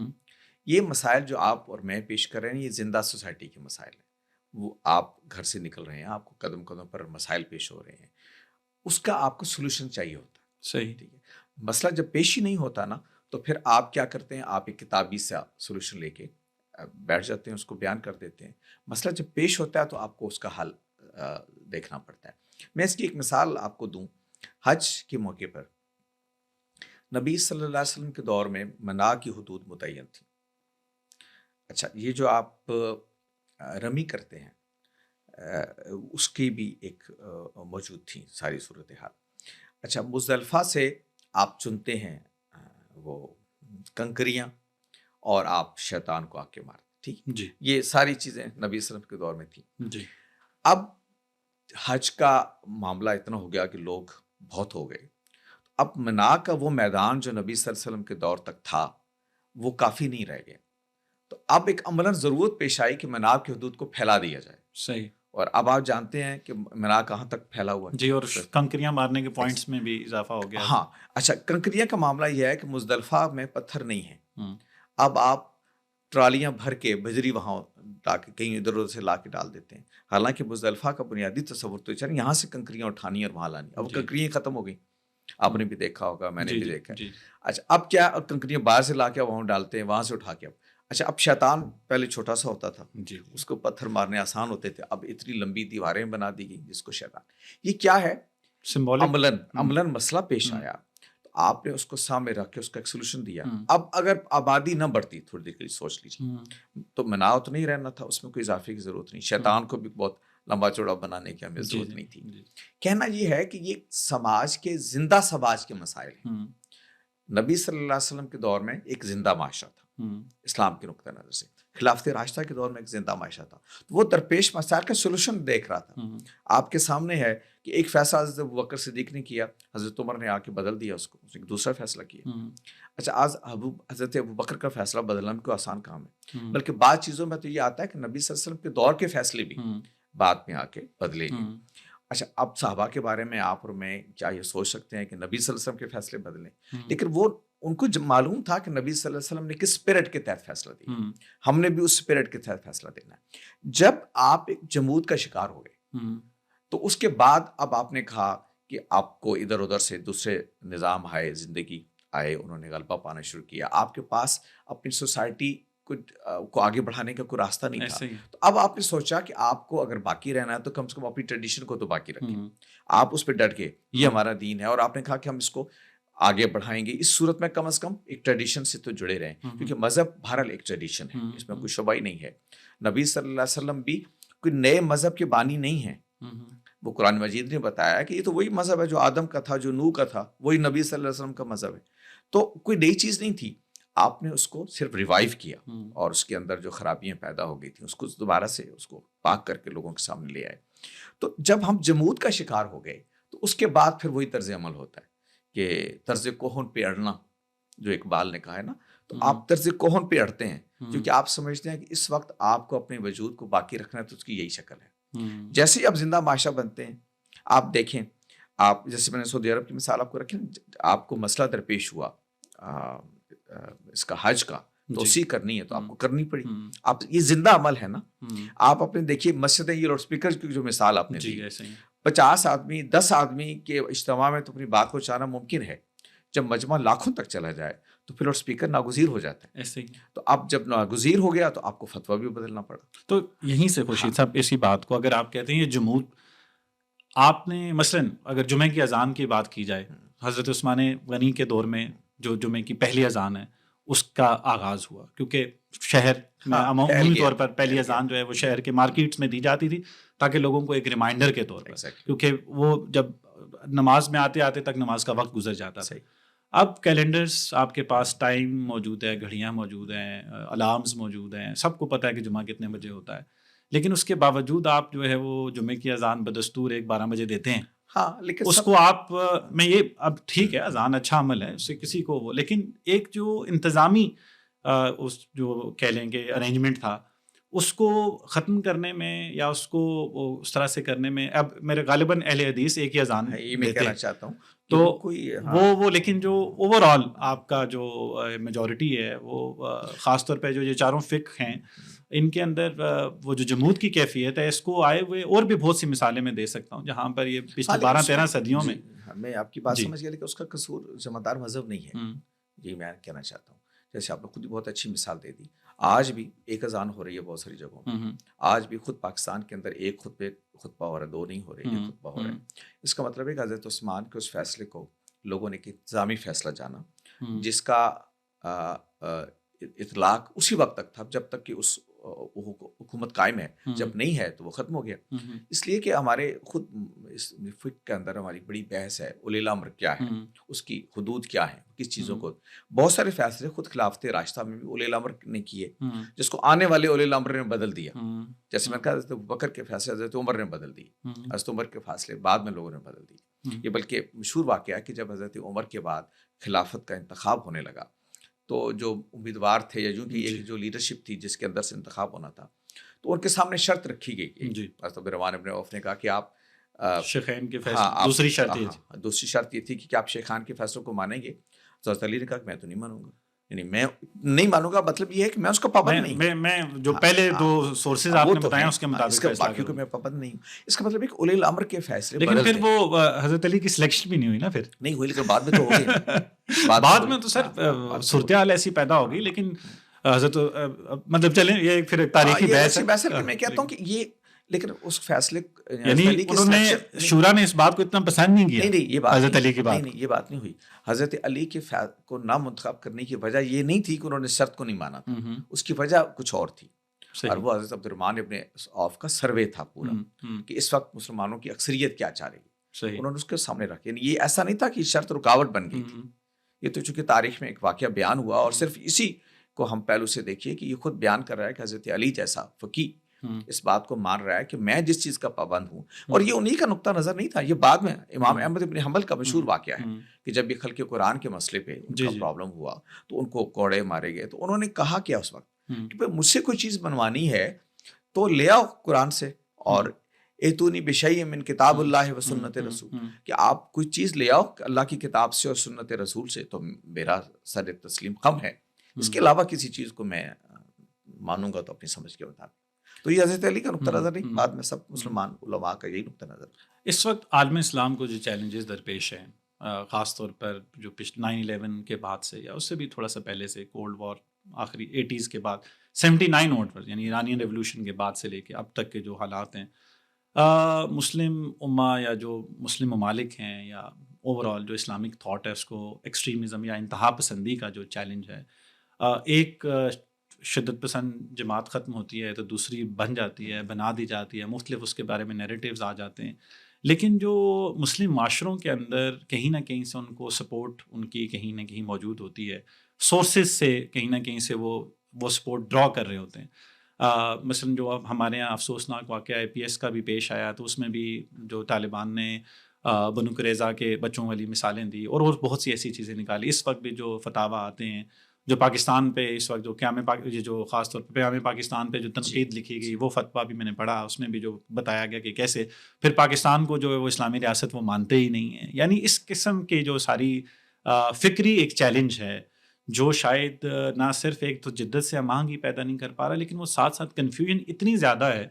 یہ مسائل جو آپ اور میں پیش کر رہے ہیں یہ زندہ سوسائٹی کے مسائل ہیں. وہ آپ گھر سے نکل رہے ہیں، آپ کو قدم قدم پر مسائل پیش ہو رہے ہیں، اس کا آپ کو سولوشن چاہیے ہوتا ہے. صحیح، ٹھیک ہے. مسئلہ جب پیش ہی نہیں ہوتا نا، تو پھر آپ کیا کرتے ہیں، آپ ایک کتابی سے سولوشن لے کے بیٹھ جاتے ہیں، اس کو بیان کر دیتے ہیں. مسئلہ جب پیش ہوتا ہے تو آپ کو اس کا حل دیکھنا پڑتا ہے. میں اس کی ایک مثال آپ کو دوں. حج کے موقع پر نبی صلی اللہ علیہ وسلم کے دور میں منع کی حدود متعین تھی. اچھا، یہ جو آپ رمی کرتے ہیں اس کی بھی ایک موجود تھی ساری صورتحال. اچھا، مزدلفہ سے آپ چنتے ہیں وہ کنکریاں اور آپ شیطان کو آ کے مارتے. ٹھیک جی، یہ ساری چیزیں نبی صلی اللہ علیہ وسلم کے دور میں تھی. جی، اب حج کا معاملہ اتنا ہو گیا کہ لوگ بہت ہو گئے. اب منع کا وہ میدان جو نبی صلی اللہ علیہ وسلم کے دور تک تھا وہ کافی نہیں رہ گیا. تو اب ایک عملاً ضرورت پیش آئی کہ منع کی حدود کو پھیلا دیا جائے. صحیح. اور اب آپ جانتے ہیں کہ منع کہاں تک پھیلا ہوا ہے. جی، اور کنکریاں مارنے کے پوائنٹس میں بھی اضافہ ہو گیا. ہاں. اچھا، کنکریاں کا معاملہ یہ ہے کہ مزدلفہ میں پتھر نہیں ہیں. اب آپ ٹرالیاں بھر کے بجری وہاں لا کے کہیں ادھر ادھر سے لا کے ڈال دیتے ہیں. حالانکہ مزدلفہ کا بنیادی تصور تو چل یہاں سے کنکریاں اٹھانی اور وہاں لانی. اب کنکریاں ختم ہو گئی. آپ نے بھی دیکھا ہوگا، میں نے جی بھی جی دیکھا ہے. جی اچھا اب کیا کنکریاں باہر سے لا کے وہاں ڈالتے ہیں، وہاں سے اٹھا کے. اچھا اب شیطان پہلے چھوٹا سا ہوتا تھا، جی اس کو پتھر مارنے آسان ہوتے تھے، اب اتنی لمبی دیواریں بنا دی گئی جس کو شیطان. یہ کیا ہے؟ سمبولک. عملاً مسئلہ پیش ہوں آیا تو آپ نے اس کو سامنے رکھ کے اس کا ایک سولوشن دیا. ہوں اب اگر آبادی نہ بڑھتی، تھوڑی دیر کے لیے سوچ لیجیے، ہوں تو مناؤ تو نہیں رہنا تھا، اس میں کوئی اضافے کی ضرورت نہیں، ہوں شیطان کو بھی بہت لمبا چوڑا بنانے کی ہمیں جی ضرورت جی نہیں تھی. جی کہنا یہ ہے کہ یہ سماج کے زندہ سماج کے مسائل ہیں. ہوں نبی صلی اللہ علیہ وسلم کے دور میں ایک زندہ معاشرہ تھا، ہوں اسلام کے نقطہ نظر سے. خلافت راشدہ کے دور میں ایک زندہ معاشرہ تھا، تو وہ درپیش مسائل کا سولوشن دیکھ رہا تھا. ہوں آپ کے سامنے ہے کہ ایک فیصلہ حضرت ابوبکر صدیق نے کیا، حضرت عمر نے آ کے بدل دیا اس کو ایک دوسرا فیصلہ کیا. ہوں اچھا آج حضرت ابوبکر کا فیصلہ بدلنا بھی کوئی آسان کام ہے، ہوں بلکہ بعض چیزوں میں تو یہ آتا ہے کہ نبی صلی اللہ علیہ وسلم کے دور کے فیصلے بھی ہوں بعد میں آ کے بدلے گئے. ہوں اچھا اب صحابہ کے بارے میں آپ اور میں کیا یہ سوچ سکتے ہیں کہ نبی صلی اللہ علیہ وسلم کے فیصلے بدلیں؟ ہوں لیکن وہ ان کو معلوم تھا کہ نبی صلی اللہ علیہ وسلم نے کس اسپرٹ کے تحت فیصلہ دیا، ہوں ہم نے بھی اس اسپرٹ کے تحت فیصلہ دینا ہے. جب آپ ایک جمود کا شکار ہو گئے ہوں تو اس کے بعد اب آپ نے کہا کہ آپ کو ادھر ادھر سے دوسرے نظام آئے، زندگی آئے، انہوں نے غلبہ پانا شروع کیا، آپ کے پاس اپنی سوسائٹی کو آگے بڑھانے کا کوئی راستہ نہیں تھا. ایسے ہی. تو اب آپ نے سوچا کہ آپ کو اگر باقی رہنا ہے تو کم سے کم اپنی ٹریڈیشن کو تو باقی رکھیں. ہوں آپ اس پہ ڈٹ گئے، یہ ہمارا دین ہے، اور آپ نے کہا کہ ہم اس کو آگے بڑھائیں گے. اس صورت میں کم از کم ایک ٹریڈیشن سے تو جڑے رہیں، کیونکہ مذہب بہرحال ایک ٹریڈیشن ہے، اس میں کوئی شبہ ہی نہیں ہے. نبی صلی اللہ علیہ وسلم بھی کوئی نئے مذہب کے بانی نہیں ہیں. وہ قرآن مجید نے بتایا کہ یہ تو وہی مذہب ہے جو آدم کا تھا، جو نوح کا تھا، وہی نبی صلی اللہ علیہ وسلم کا مذہب ہے. تو کوئی نئی چیز نہیں تھی، آپ نے اس کو صرف ریوائیو کیا اور اس کے اندر جو خرابیاں پیدا ہو گئی تھیں اس کو دوبارہ سے اس کو پاک کر کے لوگوں کے سامنے لے آئے. تو جب ہم جمود کا شکار ہو گئے تو اس کے بعد پھر وہی طرز عمل ہوتا ہے کہ طرز کوہن پہ اڑنا، جو اقبال نے کہا ہے نا. تو آپ طرز کوہن پہ اڑتے ہیں کیونکہ آپ سمجھتے ہیں کہ اس وقت آپ کو اپنے وجود کو باقی رکھنا ہے، تو اس کی یہی شکل ہے. جیسے ہی اب زندہ معاشرہ بنتے ہیں، آپ دیکھیں، آپ جیسے میں نے سعودی عرب کی مثال آپ کو رکھی، آپ کو مسئلہ درپیش ہوا اس کا حج کا توسیع کرنی ہے تو آپ کو کرنی پڑی. آپ یہ زندہ عمل ہے نا. آپ اپنے دیکھیے مسجدیں، یہ لاؤڈ اسپیکر کی جو مثال آپ نے دی، 50 آدمی 10 آدمی کے اجتماع میں تو اپنی بات کو پہنچانا ممکن ہے. جب مجمع لاکھوں تک چلا جائے تو پھر لاؤڈ اسپیکر ناگزیر ہو جاتا ہے. ایسے ہی. تو اب جب ناگزیر ہو گیا تو آپ کو فتویٰ بھی بدلنا پڑا. تو یہیں سے خورشید صاحب اسی بات کو اگر آپ کہتے ہیں یہ جمود، آپ نے مثلاً اگر جمعہ کی اذان کی بات کی جائے، حضرت عثمان غنی کے دور میں جو جمعہ کی پہلی اذان ہے اس کا آغاز ہوا، کیونکہ شہر میں عمومی طور پر پہلی اذان جو ہے وہ شہر کے مارکیٹس میں دی جاتی تھی تاکہ لوگوں کو ایک ریمائنڈر کے طور پر، کیونکہ وہ جب نماز میں آتے آتے تک نماز کا وقت گزر جاتا تھا. اب کیلنڈرز آپ کے پاس، ٹائم موجود ہے، گھڑیاں موجود ہیں، الارمز موجود ہیں، سب کو پتہ ہے کہ جمعہ کتنے بجے ہوتا ہے، لیکن اس کے باوجود آپ جو ہے وہ جمعے کی اذان بدستور 12 بجے دیتے ہیں. ہاں لیکن اس کو آپ میں یہ اب ٹھیک ہے اذان اچھا عمل ہے، اس سے کسی کو وہ، لیکن ایک جو انتظامی اس جو کہہ لیں کہ ارینجمنٹ تھا اس کو ختم کرنے میں یا اس کو اس طرح سے کرنے میں، اب میرے غالباً اہل حدیث ایک ہی اذان میں کہنا چاہتا ہوں تو کوئی وہ لیکن جو اوور آل آپ کا جو میجورٹی ہے وہ خاص طور پہ جو یہ چاروں فقہ ہیں ان کے اندر وہ جو جمود کی کیفیت ہے، اس کو آئے ہوئے اور بھی بہت سی مثالیں میں دے سکتا ہوں جہاں پر یہ پچھلے 12-13 صدیوں میں. میں آپ کی بات سمجھ گیا، لیکن اس کا قصور ذمہ دار مذہب نہیں ہے. یہ میں کہنا چاہتا ہوں، جیسے آپ نے خود بہت اچھی مثال دے دی. آج بھی ایک اذان ہو رہی ہے بہت ساری جگہوں میں، آج بھی خود پاکستان کے اندر ایک خطبہ ہو رہا ہے، 2 نہیں ہو رہے، ایک خطبہ ہو رہا ہے. اس کا مطلب ہے کہ حضرت عثمان کے اس فیصلے کو لوگوں نے ایک انتظامی فیصلہ جانا، جس کا اطلاق اسی وقت تک تھا جب تک کہ اس حکومت قائم ہے، جب نہیں ہے تو وہ ختم ہو گیا. اس لیے کہ ہمارے خود اس فقہ کے اندر ہماری بڑی بحث ہے، اولی الامر کیا ہے، اس کی حدود کیا ہے، کس چیزوں کو. بہت سارے فیصلے خود خلافت راشدہ میں بھی اولی الامر نے کیے جس کو آنے والے اولی الامر نے بدل دیا. جیسے میں نے کہا حضرت ابوبکر کے فیصلے حضرت عمر نے بدل دیے، حضرت عمر کے فیصلے بعد میں لوگوں نے بدل دیے. یہ بلکہ مشہور واقعہ ہے کہ جب حضرت عمر کے بعد خلافت کا انتخاب ہونے لگا تو جو امیدوار تھے یا ایک جو لیڈرشپ تھی جس کے اندر سے انتخاب ہونا تھا، تو ان کے سامنے شرط رکھی گئی. حضرت عبدالرحمن بن عوف نے کہا کہ آپ شیخین کے فیصلے، دوسری شرط یہ تھی کہ آپ شیخان کے فیصلوں کو مانیں گے. حضرت علی نے کہا کہ میں تو نہیں مانوں گا. یعنی میں نہیں مانوں گا، مطلب یہ ہے کہ میں اس کا پابند نہیں ہوں. میں جو پہلے دو سورسز آپ وہ نے تو بتائے ہیں، اس کے مطابق اس کا فیصلہ باقیوں کروں. کے میں پابند نہیں ہوں. اس کا مطلب ایک اولی الامر کے فیصلے لیکن بدل پھر دیں. وہ حضرت علی کی سلیکشن بھی نہیں ہوئی نا پھر. نہیں ہوئی، لیکن بعد میں تو ہو گئی نا. بعد میں تو سر صورتحال ایسی پیدا ہو گئی. لیکن حضرت مطلب چلیں یہ پھر ایک تاریخی بحث ہے. کہ میں کہتا ہوں کہ یہ، لیکن اس فیصلے یعنی انہوں نے شورا نے اس بات کو اتنا پسند نہیں کیا. نہیں، یہ بات حضرت علی کی بات، نہیں، یہ بات نہیں ہوئی. حضرت علی کے کو نہ منتخب کرنے کی وجہ یہ نہیں تھی کہ انہوں نے شرط کو نہیں مانا تھا. اس کی وجہ کچھ اور تھی. اور وہ حضرت عبد الرحمن ابن عوف کا سروے تھا پورا کہ اس وقت مسلمانوں کی اکثریت کیا چاہ رہی ہے. انہوں نے اس کے سامنے رکھا. یعنی یہ ایسا نہیں تھا کہ شرط رکاوٹ بن گئی تھی. یہ تو چونکہ تاریخ میں ایک واقعہ بیان ہوا، اور صرف اسی کو ہم پہلو سے دیکھیے کہ یہ خود بیان کر رہا ہے کہ حضرت علی جیسا فقی اس بات کو مان رہا ہے کہ میں جس چیز کا پابند ہوں. اور یہ انہی کا نقطہ نظر نہیں تھا، یہ بعد میں امام احمد ابن حنبل کا مشہور واقعہ ہے کہ جب یہ خلق قرآن کے مسئلے پہ ان کا پرابلم ہوا تو ان کو کوڑے مارے گئے. تو انہوں نے کہا کیا اس وقت کہ مجھ سے کوئی چیز بنوانی ہے تو لے آؤ قرآن سے، اور ایتونی بشیء من کتاب اللہ و سنت رسول، کہ آپ کوئی چیز لے آؤ اللہ کی کتاب سے اور سنت رسول سے تو میرا سر تسلیم کم ہے. اس کے علاوہ کسی چیز کو میں مانوں گا تو اپنی سمجھ کے مطابق. تو یہ حضرت علی کا نقطہ نظر نہیں، بعد میں سب مسلمان علماء کا یہی نقطہ نظر. اس وقت عالم اسلام کو جو چیلنجز درپیش ہیں، خاص طور پر جو 9/11 کے بعد سے یا اس سے بھی تھوڑا سا پہلے سے، کولڈ وار آخری 80s کے بعد 79 اونورڈ، یعنی ایرانین ریولوشن کے بعد سے لے کے اب تک کے جو حالات ہیں، مسلم امہ یا جو مسلم ممالک ہیں یا اوور آل جو اسلامک تھاٹ ہے اس کو ایکسٹریمزم یا انتہا پسندی کا جو چیلنج ہے، ایک شدت پسند جماعت ختم ہوتی ہے تو دوسری بن جاتی ہے، بنا دی جاتی ہے، مختلف اس کے بارے میں نیریٹیوز آ جاتے ہیں. لیکن جو مسلم معاشروں کے اندر کہیں نہ کہیں سے ان کو سپورٹ ان کی کہیں نہ کہیں موجود ہوتی ہے، سورسز سے کہیں نہ کہیں سے وہ سپورٹ ڈرا کر رہے ہوتے ہیں. مثلاً جو ہمارے یہاں افسوسناک واقعہ IPS کا بھی پیش آیا تو اس میں بھی جو طالبان نے بنو قریظہ کے بچوں والی مثالیں دی اور بہت سی ایسی چیزیں نکالی. اس وقت بھی جو فتاویٰ آتے ہیں جو پاکستان پہ اس وقت جو جو خاص طور پہ پیام پاکستان پہ جو تنقید لکھی گئی، وہ فتویٰ بھی میں نے پڑھا، اس میں بھی جو بتایا گیا کہ کیسے پھر پاکستان کو جو ہے وہ اسلامی ریاست وہ مانتے ہی نہیں ہیں. یعنی اس قسم کے جو ساری فکری ایک چیلنج ہے جو شاید نہ صرف ایک تو جدت سے آماہنگی پیدا نہیں کر پا رہا، لیکن وہ ساتھ ساتھ کنفیوژن اتنی زیادہ ہے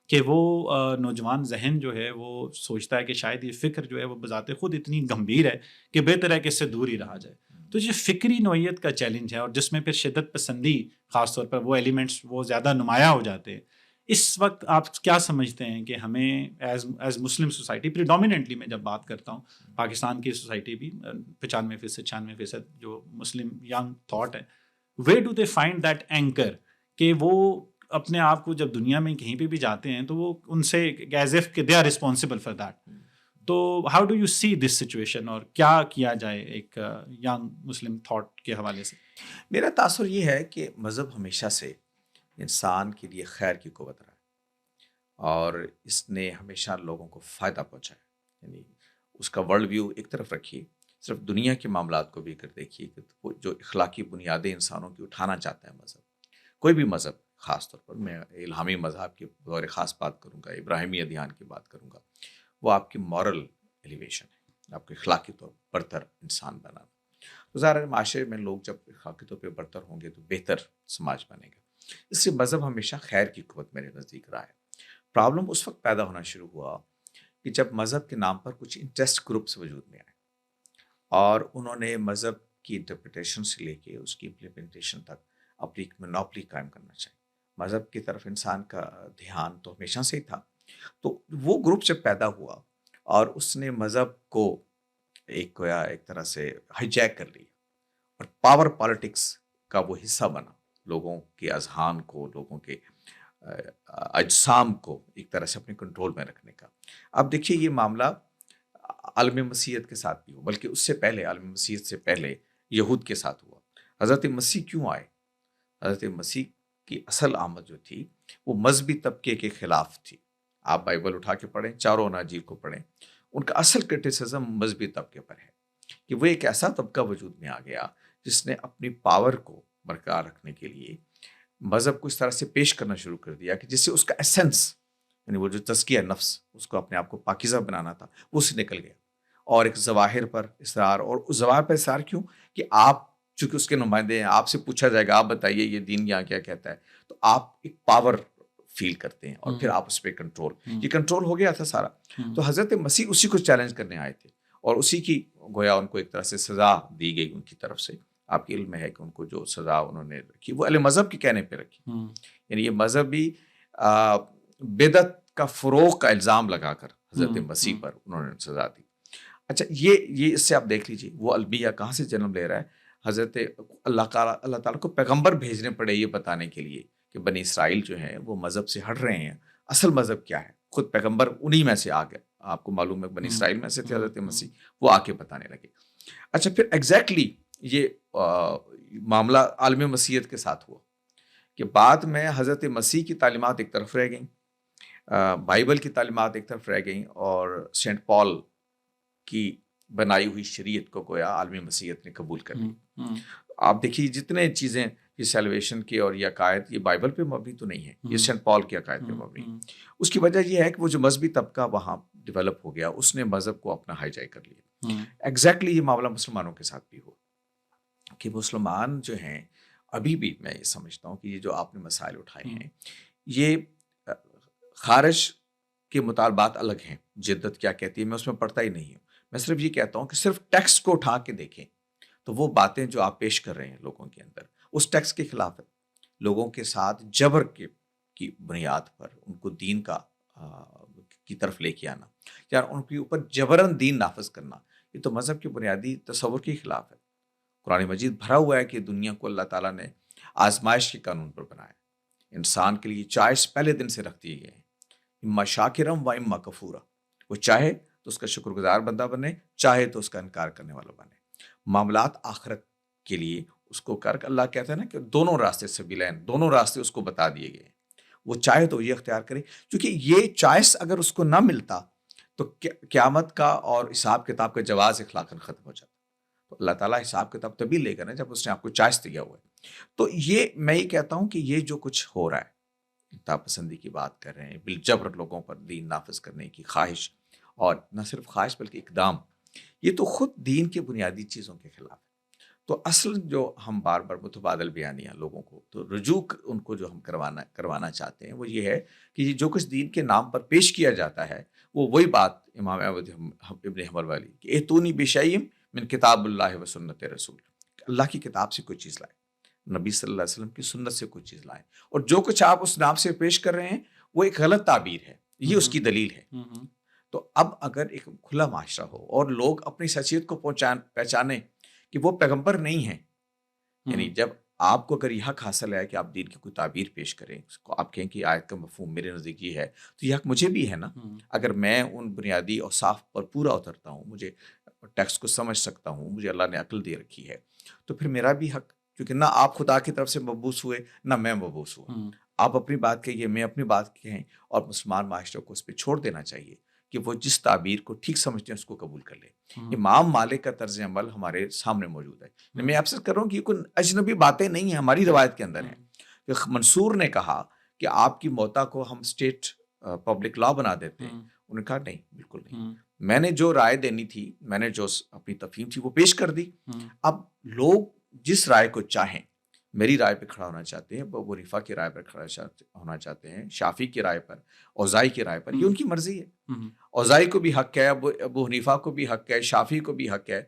کہ وہ نوجوان ذہن جو ہے وہ سوچتا ہے کہ شاید یہ فکر جو ہے وہ بذات خود اتنی گمبھیر ہے کہ بہتر ہے کہ اس سے دور ہی رہا جائے. تو یہ فکری نوعیت کا چیلنج ہے اور جس میں پھر شدت پسندی خاص طور پر وہ ایلیمنٹس وہ زیادہ نمایاں ہو جاتے ہیں. اس وقت آپ کیا سمجھتے ہیں کہ ہمیں ایز مسلم سوسائٹی، پریڈومیننٹلی میں جب بات کرتا ہوں پاکستان کی سوسائٹی بھی 95% 96% جو مسلم ینگ تھاٹ ہے، where do they find that anchor کہ وہ اپنے آپ کو جب دنیا میں کہیں پہ بھی جاتے ہیں تو وہ ان سے ایز ایف کہ they are responsible for that. تو how do you see this situation اور کیا کیا جائے ایک ینگ مسلم تھاٹ کے حوالے سے؟ میرا تاثر یہ ہے کہ مذہب ہمیشہ سے انسان کے لیے خیر کی قوت رہا ہے اور اس نے ہمیشہ لوگوں کو فائدہ پہنچایا. یعنی اس کا ورلڈ ویو ایک طرف رکھیے، صرف دنیا کے معاملات کو بھی کر دیکھیے کہ وہ جو اخلاقی بنیادیں انسانوں کی اٹھانا چاہتا ہے مذہب، کوئی بھی مذہب، خاص طور پر میں الہامی مذہب کی بطور خاص بات کروں گا، ابراہیمی ادیان کی بات کروں گا، وہ آپ کی مورل ایلیویشن ہے، آپ کو اخلاقی طور پر برتر انسان بنانا. تو ظاہر ہے معاشرے میں لوگ جب اخلاقی طور پہ برتر ہوں گے تو بہتر سماج بنے گا. اس سے مذہب ہمیشہ خیر کی قوت میرے نزدیک رہا ہے. پرابلم اس وقت پیدا ہونا شروع ہوا کہ جب مذہب کے نام پر کچھ انٹرسٹ گروپس وجود میں آئے اور انہوں نے مذہب کی انٹرپریٹیشن سے لے کے اس کی امپلیمنٹیشن تک اپنی مونوپلی قائم کرنا چاہیے. مذہب کی طرف انسان کا دھیان تو ہمیشہ سے ہی تھا. تو وہ گروپ جب پیدا ہوا اور اس نے مذہب کو ایک طرح سے ہائی جیک کر لیا اور پاور پالیٹکس کا وہ حصہ بنا، لوگوں کے اذہان کو، لوگوں کے اجسام کو ایک طرح سے اپنے کنٹرول میں رکھنے کا. اب دیکھیے یہ معاملہ عالم مسیحیت کے ساتھ بھی ہو، بلکہ اس سے پہلے عالم مسیحیت سے پہلے یہود کے ساتھ ہوا. حضرت مسیح کیوں آئے؟ حضرت مسیح کی اصل آمد جو تھی وہ مذہبی طبقے کے خلاف تھی. آپ بائبل اٹھا کے پڑھیں، چاروں اناجیل کو پڑھیں، ان کا اصل کرٹیسزم مذہبی طبقے پر ہے کہ وہ ایک ایسا طبقہ وجود میں آ گیا جس نے اپنی پاور کو برقرار رکھنے کے لیے مذہب کو اس طرح سے پیش کرنا شروع کر دیا کہ جس سے اس کا ایسنس، یعنی وہ جو تزکیہ نفس، اس کو اپنے آپ کو پاکیزہ بنانا تھا، وہ اس سے نکل گیا. اور ایک ظواہر پر اصرار، اور اس ظواہر پر اصرار کیوں کہ آپ چونکہ اس کے نمائندے ہیں، آپ سے پوچھا جائے گا آپ بتائیے یہ دین یہاں کیا کہتا ہے، تو آپ ایک پاور فیل کرتے ہیں اور پھر آپ اس پہ کنٹرول، یہ کنٹرول ہو گیا تھا سارا. تو حضرت مسیح اسی کو چیلنج کرنے آئے تھے اور اسی کی گویا ان کو ایک طرح سے سزا دی گئی ان کی طرف سے. آپ کے علم میں ہے کہ ان کو جو سزا انہوں نے رکھی وہ اہل مذہب کے کہنے پہ رکھی، یعنی یہ مذہبی بدعت کا فروغ کا الزام لگا کر حضرت مسیح پر انہوں نے سزا دی. اچھا یہ اس سے آپ دیکھ لیجیے وہ المیہ کہاں سے جنم لے رہا ہے. حضرت اللہ تعالیٰ کو پیغمبر بھیجنے پڑے یہ بتانے کے لیے کہ بنی اسرائیل جو ہیں وہ مذہب سے ہٹ رہے ہیں، اصل مذہب کیا ہے. خود پیغمبر انہی میں سے آ گیا، آپ کو معلوم ہے بنی اسرائیل میں سے تھے حضرت مسیح، وہ آ کے بتانے لگے. اچھا پھر ایگزیکٹلی یہ معاملہ عالم مسیحیت کے ساتھ ہوا کہ بعد میں حضرت مسیح کی تعلیمات ایک طرف رہ گئیں، بائبل کی تعلیمات ایک طرف رہ گئیں، اور سینٹ پال کی بنائی ہوئی شریعت کو گویا عالمی مسیحیت نے قبول کر لی. آپ دیکھیے جتنے چیزیں یہ سیلویشن کے اور یہ عقائد یہ بائبل پہ مبنی تو نہیں ہے، یہ سینٹ پال کے عقائد پہ مبنی ہے. اس کی وجہ یہ ہے کہ وہ جو مذہبی طبقہ وہاں ڈیولپ ہو گیا اس نے مذہب کو اپنا ہائی جائی کر لیا. ایگزیکٹلی یہ معاملہ مسلمانوں کے ساتھ بھی ہو کہ مسلمان جو ہیں ابھی بھی میں یہ سمجھتا ہوں کہ یہ جو آپ نے مسائل اٹھائے ہیں یہ خارج کے مطالبات الگ ہیں. جدت کیا کہتی ہے میں اس میں پڑھتا ہی نہیں ہوں، میں صرف یہ کہتا ہوں کہ صرف ٹیکسٹ کو اٹھا کے دیکھیں تو وہ باتیں جو آپ پیش کر رہے ہیں لوگوں کے اندر اس ٹیکسٹ کے خلاف ہے. لوگوں کے ساتھ جبر کی بنیاد پر ان کو دین کی طرف لے کے آنا یا ان کے اوپر جبراً دین نافذ کرنا، یہ تو مذہب کے بنیادی تصور کے خلاف ہے. قرآن مجید بھرا ہوا ہے کہ دنیا کو اللہ تعالیٰ نے آزمائش کے قانون پر بنایا. انسان کے لیے چوائس پہلے دن سے رکھ دیے گئے ہیں، اما شاکرم و اما کفورا. وہ چاہے تو اس کا شکر گزار بندہ بنے، چاہے تو اس کا انکار کرنے والا بنے. معاملات آخرت کے لیے اس کو کر اللہ کہتا ہے نا کہ دونوں راستے سبیلین، دونوں راستے اس کو بتا دیے گئے ہیں. وہ چاہے تو یہ اختیار کرے، کیونکہ یہ چوائس اگر اس کو نہ ملتا تو قیامت کا اور حساب کتاب کا جواز اخلاقاً ختم ہو جاتا. تو اللہ تعالیٰ حساب کتاب تبھی لے گا نا جب اس نے آپ کو چوائس دیا ہوا ہے. تو یہ میں یہ کہتا ہوں کہ یہ جو کچھ ہو رہا ہے، انتہا پسندی کی بات کر رہے ہیں، بالجبر لوگوں پر دین نافذ کرنے کی خواہش، اور نہ صرف خواہش بلکہ اقدام، یہ تو خود دین کے بنیادی چیزوں کے خلاف ہے. تو اصل جو ہم بار بار متبادل بیانیاں لوگوں کو تو رجوع ان کو جو ہم کروانا چاہتے ہیں وہ یہ ہے کہ یہ جو کچھ دین کے نام پر پیش کیا جاتا ہے وہ وہی بات امام احمد ابن حنبل والی کہ ایتونی بشیء من کتاب اللہ و سنت رسول، اللہ کی کتاب سے کوئی چیز لائے، نبی صلی اللہ علیہ وسلم کی سنت سے کوئی چیز لائیں، اور جو کچھ آپ اس نام سے پیش کر رہے ہیں وہ ایک غلط تعبیر ہے، یہ اس کی دلیل ہے. تو اب اگر ایک کھلا معاشرہ ہو اور لوگ اپنی شخصیت کو پہچانیں کہ وہ پیغمبر نہیں ہیں، یعنی جب آپ کو اگر یہ حق حاصل ہے کہ آپ دین کی کوئی تعبیر پیش کریں، اس کو آپ کہیں کہ آیت کا مفہوم میرے نزدیک یہ ہے، تو یہ حق مجھے بھی ہے نا. اگر میں ان بنیادی اوصاف پر پورا اترتا ہوں، مجھے ٹیکسٹ کو سمجھ سکتا ہوں، مجھے اللہ نے عقل دے رکھی ہے، تو پھر میرا بھی حق، کیونکہ نہ آپ خدا کی طرف سے مبعوث ہوئے نہ میں مبعوث ہوا. آپ اپنی بات کہیے، میں اپنی بات کہیں، اور مسلمان معاشرے کو اس پہ چھوڑ دینا چاہیے کہ وہ جس تعبیر کو ٹھیک سمجھتے ہیں اس کو قبول کر لے. امام مالک کا طرز عمل ہمارے سامنے موجود ہے. میں آپ سے کر رہا ہوں کہ یہ کوئی اجنبی باتیں نہیں ہیں، ہماری روایت کے اندر ہیں. کہ منصور نے کہا کہ آپ کی موتا کو ہم اسٹیٹ پبلک لا بنا دیتے ہیں، انہوں نے کہا نہیں، بالکل نہیں. میں نے جو رائے دینی تھی، میں نے جو اپنی تفہیم تھی وہ پیش کر دی. اب لوگ جس رائے کو چاہیں، میری رائے پہ کھڑا ہونا چاہتے ہیں، ابو حنیفہ کی رائے پر کھڑا ہونا چاہتے ہیں، شافعی کی رائے پر، اوزاعی کی رائے پر، یہ ان کی مرضی ہے. اوزاعی کو بھی حق ہے، ابو حنیفہ کو بھی حق ہے، شافعی کو بھی حق ہے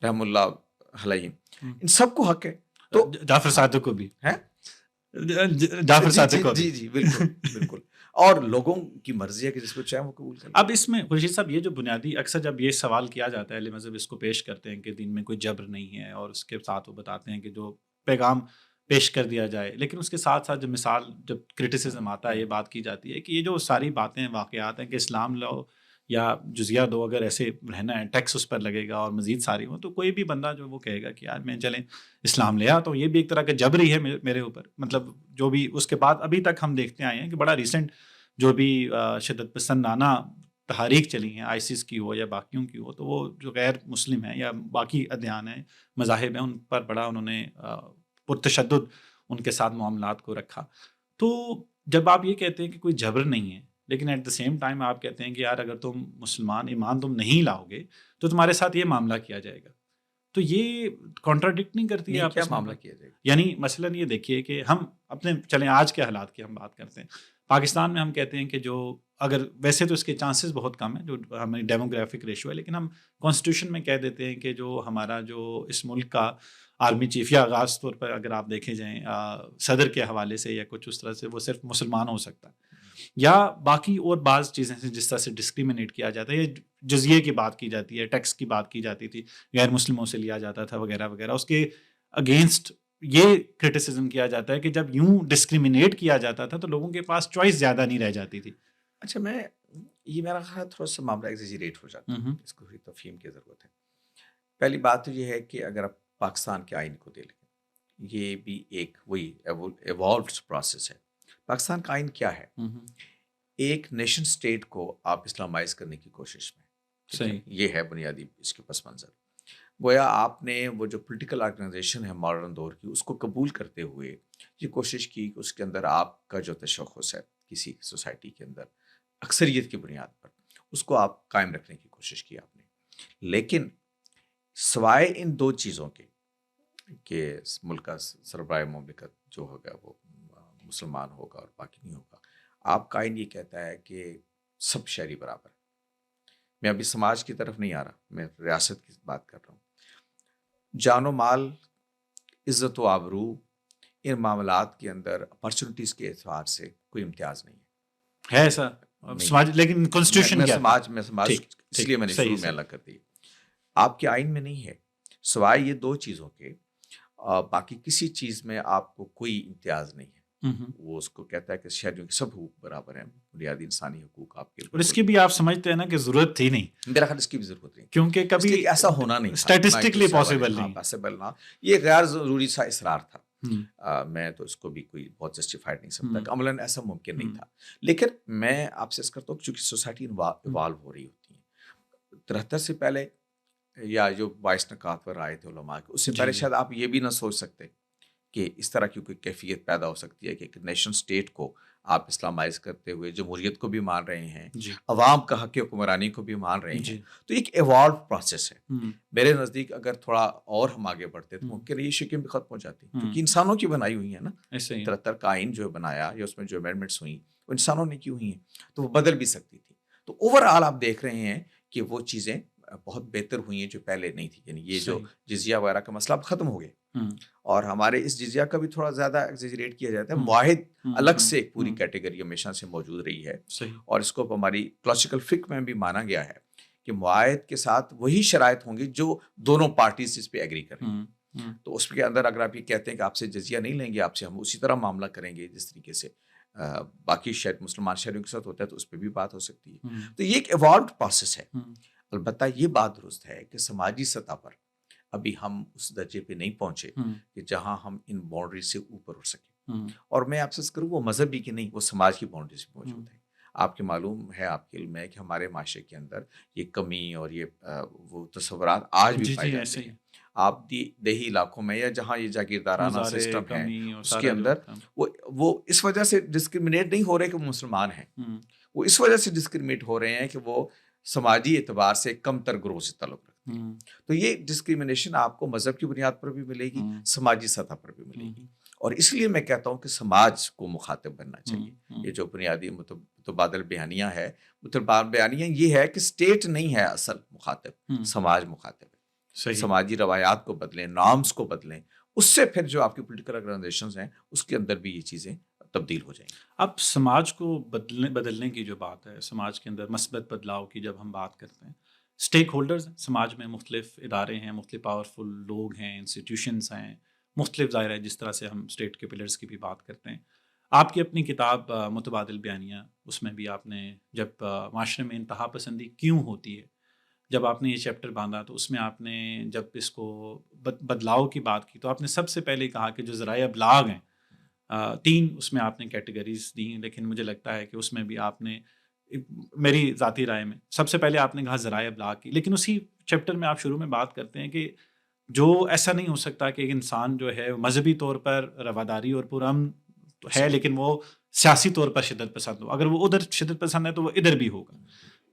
رحم اللہ علیہ، ان سب کو حق ہے. تو جعفر صادق کو بھی ہے، جعفر صادق کو جی جی بالکل بالکل. اور لوگوں کی مرضی ہے کہ جس کو چاہیں وہ قبول کریں. اب اس میں خورشید صاحب یہ جو بنیادی اکثر جب یہ سوال کیا جاتا ہے، اہل مذہب اس کو پیش کرتے ہیں کہ دین میں کوئی جبر نہیں ہے، اور اس کے ساتھ وہ بتاتے ہیں کہ جو پیغام پیش کر دیا جائے، لیکن اس کے ساتھ ساتھ جب کرٹیسزم آتا ہے، یہ بات کی جاتی ہے کہ یہ جو ساری باتیں واقعات ہیں کہ اسلام لاؤ یا جزیہ دو، اگر ایسے رہنا ہے ٹیکس اس پر لگے گا اور مزید ساری ہوں، تو کوئی بھی بندہ جو وہ کہے گا کہ یار میں چلیں اسلام لے آ، تو یہ بھی ایک طرح کا جبر ہی ہے میرے اوپر. مطلب جو بھی اس کے بعد ابھی تک ہم دیکھتے آئے ہیں کہ بڑا ریسنٹ جو بھی شدت پسندانہ تحریک چلی ہیں، آئسس کی ہو یا باقیوں کی ہو، تو وہ جو غیر مسلم ہیں یا باقی ادیان ہیں، مذاہب ہیں، ان پر بڑا انہوں نے پرتشدد ان کے ساتھ معاملات کو رکھا. تو جب آپ یہ کہتے ہیں کہ کوئی جبر نہیں ہے، لیکن ایٹ دا سیم ٹائم آپ کہتے ہیں کہ یار اگر تم مسلمان ایمان تم نہیں لاؤ گے تو تمہارے ساتھ یہ معاملہ کیا جائے گا، تو یہ کانٹراڈکٹ نہیں کرتی ہے نہیں، کیا آپس میں؟ معاملہ کیا جائے گا؟ یعنی مثلاً یہ دیکھیے کہ ہم اپنے چلیں آج کے حالات کی ہم بات کرتے ہیں. پاکستان میں ہم کہتے ہیں کہ جو اگر ویسے تو اس کے چانسز بہت کم ہیں جو ہماری ڈیموگرافک ریشو ہے، لیکن ہم کانسٹیٹیوشن میں کہہ دیتے ہیں کہ جو ہمارا جو اس ملک کا آرمی چیف یا خاص طور پر اگر آپ دیکھے جائیں صدر کے حوالے سے یا کچھ اس طرح سے، وہ صرف مسلمان ہو سکتا ہے، یا باقی اور بعض چیزیں ہیں جس طرح سے ڈسکریمنیٹ کیا جاتا ہے، یا جزیے کی بات کی جاتی ہے، ٹیکس کی بات کی جاتی تھی، غیر مسلموں سے لیا جاتا تھا وغیرہ وغیرہ. اس کے اگینسٹ یہ کرٹیسزم کیا جاتا ہے کہ جب یوں ڈسکریمنیٹ کیا جاتا تھا تو لوگوں کے پاس چوائس زیادہ نہیں رہ جاتی تھی. اچھا، یہ میرا خیال تھوڑا سا معاملہ ایگزیجریٹ ہو جاتا ہے، اس کو بھی تفہیم کی ضرورت ہے. پہلی بات تو یہ ہے کہ اگر آپ پاکستان کے آئین کو دے لیں، یہ بھی ایک وہی ایوالوڈ پروسیس ہے. پاکستان کا آئین کیا ہے؟ ایک نیشن اسٹیٹ کو آپ اسلامائز کرنے کی کوشش میں. صحیح. یہ ہے بنیادی اس کے پس منظر. گویا آپ نے وہ جو پولیٹیکل آرگنائزیشن ہے ماڈرن دور کی، اس کو قبول کرتے ہوئے یہ کوشش کی کہ اس کے اندر آپ کا جو تشخص ہے کسی سوسائٹی کے اندر اکثریت کی بنیاد پر، اس کو آپ قائم رکھنے کی کوشش کی آپ نے. لیکن سوائے ان دو چیزوں کے کہ ملک کا سربراہ مملکت جو ہوگا وہ مسلمان ہوگا اور باقی نہیں ہوگا، آپ کا آئین یہ کہتا ہے کہ سب شہری برابر ہے. میں ابھی سماج کی طرف نہیں آ رہا، میں ریاست کی بات کر رہا ہوں. جان و مال، عزت و آبرو، ان معاملات کے اندر اپرچونٹیز کے اعتبار سے کوئی امتیاز نہیں ہے ایسا سماج. لیکن کانسٹیٹیوشن کیا میں سماج اس لیے میں نے شروع میں الگ کر دی. آپ کے آئین میں نہیں ہے سوائے یہ دو چیزوں کے، باقی کسی چیز میں آپ کو کوئی امتیاز نہیں ہے. وہ اس کو کہتا ہے کہ شہریوں کے سب حقوق برابر ہیں، بنیادی انسانی حقوق آپ کے. اور اس کی بھی آپ سمجھتے ہیں نا کہ ضرورت تھی نہیں، میرا خیال اس کی بھی ضرورت نہیں، کیونکہ کبھی ایسا ہونا نہیں تھا، اسٹیٹسٹکلی پاسبل نہیں. پاسبل نہ، یہ غیر ضروری سا اصرار تھا. میں تو اس کو بھی کوئی بہت جسٹیفائڈ نہیں سمجھتا کہ عملاً ایسا ممکن نہیں تھا. لیکن میں آپ سے اس کرتا ہوں چونکہ سوسائٹی ایوالو ہو رہی ہوتی ہے. 73 سے پہلے یا جو 22 نکات پر آئے تھے علماء کے، اس سے پہلے شاید آپ یہ بھی نہ سوچ سکتے کہ اس طرح کی کوئی کیفیت پیدا ہو سکتی ہے کہ ایک نیشن اسٹیٹ کو آپ اسلامائز کرتے ہوئے جمہوریت کو بھی مان رہے ہیں، عوام کا حق حکمرانی کو بھی مان رہے ہیں. تو ایک ایوالو پروسیس ہے. میرے نزدیک اگر تھوڑا اور ہم آگے بڑھتے تو ممکن یہ شکیں بھی ختم ہو جاتی، کیونکہ انسانوں کی بنائی ہوئی ہیں نا. 73 کا آئین جو بنایا یا اس میں جو امینڈمنٹس ہوئیں وہ انسانوں نے کی ہوئی ہیں، تو وہ بدل بھی سکتی تھی. تو اوور آل آپ دیکھ رہے ہیں کہ وہ چیزیں بہت بہتر ہوئی ہیں جو پہلے نہیں تھی. یعنی یہ جو جزیہ وغیرہ کا مسئلہ اب ختم ہو گیا، اور ہمارے اس جزیہ کا بھی تھوڑا زیادہ ایگزیجریٹ کیا جاتا ہے. معاہد الگ سے ایک پوری کیٹیگری ہمیشہ سے موجود رہی ہے، اور اس کو ہماری کلاسیکل فقہ میں بھی مانا گیا ہے کہ معاہد کے ساتھ وہی شرائط ہوں گی جو دونوں پارٹیز اس پہ ایگری کریں. تو اس کے اندر اگر آپ یہ کہتے ہیں کہ آپ سے جزیہ نہیں لیں گے، آپ سے ہم اسی طرح معاملہ کریں گے جس طریقے سے باقی مسلمان شہریوں کے ساتھ ہوتا ہے، تو اس پہ بھی بات ہو سکتی ہے. تو یہ ایک ایوالوڈ پروسیس ہے. البتہ یہ بات درست ہے کہ سماجی سطح پر ابھی ہم اس درجے پہ نہیں پہنچے کہ جہاں ہم ان باؤنڈری سے اوپر اٹھ سکیں. اور میں آپ سے کروں وہ مذہبی کی نہیں، وہ سماج کی باؤنڈریز بھی موجود ہیں. آپ کے معلوم ہے، آپ کے علم ہے کہ ہمارے معاشرے کے اندر یہ کمی اور یہ وہ تصورات آج بھی پائے جاتے ہیں. آپ دیہی علاقوں میں یا جہاں یہ جاگیردارانہ سسٹم ہے اس کے اندر وہ اس وجہ سے ڈسکریمنیٹ نہیں ہو رہے کہ وہ مسلمان ہیں، وہ اس وجہ سے ڈسکریمنیٹ ہو رہے ہیں کہ وہ سماجی اعتبار سے کم تر گروہ سے تعلق رکھتے ہیں. تو یہ ڈسکریمنیشن آپ کو مذہب کی بنیاد پر بھی ملے گی، سماجی سطح پر بھی ملے گی. اور اس لیے میں کہتا ہوں کہ سماج کو مخاطب بننا چاہیے. یہ جو بنیادی متبادل بیانیہ ہے، متبادل بیانیہ یہ ہے کہ اسٹیٹ نہیں ہے اصل مخاطب، سماج مخاطب ہے. سماجی روایات کو بدلیں، نارمز کو بدلیں، اس سے پھر جو آپ کی پولیٹیکل آرگنائزیشنز ہیں اس کے اندر بھی یہ چیزیں تبدیل ہو جائیں گی. اب سماج کو بدلنے کی جو بات ہے، سماج کے اندر مثبت بدلاؤ کی جب ہم بات کرتے ہیں، اسٹیک ہولڈرز ہیں سماج میں، مختلف ادارے ہیں، مختلف پاورفل لوگ ہیں، انسٹیٹیوشنز ہیں، مختلف ظاہر ہے جس طرح سے ہم اسٹیٹ کے پلرز کی بھی بات کرتے ہیں. آپ کی اپنی کتاب متبادل بیانیہ، اس میں بھی آپ نے جب معاشرے میں انتہا پسندی کیوں ہوتی ہے، جب آپ نے یہ چیپٹر باندھا تو اس میں آپ نے جب اس کو بدلاؤ کی بات کی تو آپ نے سب سے پہلے کہا کہ جو ذرائع ابلاغ ہیں، 3 اس میں آپ نے کیٹیگریز دی، لیکن مجھے لگتا ہے کہ اس میں بھی آپ نے، میری ذاتی رائے میں سب سے پہلے آپ نے کہا ذرائع ابلاغ کی. لیکن اسی چیپٹر میں آپ شروع میں بات کرتے ہیں کہ جو ایسا نہیں ہو سکتا کہ ایک انسان جو ہے مذہبی طور پر رواداری اور پرامن ہے لیکن وہ سیاسی طور پر شدت پسند ہو. اگر وہ ادھر شدت پسند ہے تو وہ ادھر بھی ہوگا.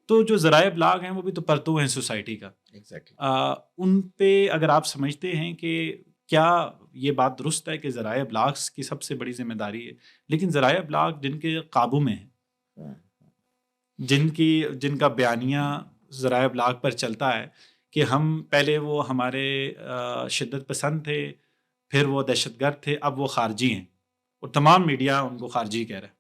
تو جو ذرائع ابلاغ ہیں وہ بھی تو پرتو ہیں سوسائٹی کا. ایگزیکٹلی. ان پہ اگر آپ سمجھتے ہیں کہ کیا یہ بات درست ہے کہ ذرائع ابلاغ کی سب سے بڑی ذمہ داری ہے، لیکن ذرائع ابلاغ جن کے قابو میں ہیں، جن کا بیانیہ ذرائع ابلاغ پر چلتا ہے کہ ہم پہلے وہ ہمارے شدت پسند تھے، پھر وہ دہشت گرد تھے، اب وہ خارجی ہیں، اور تمام میڈیا ان کو خارجی کہہ رہا ہے.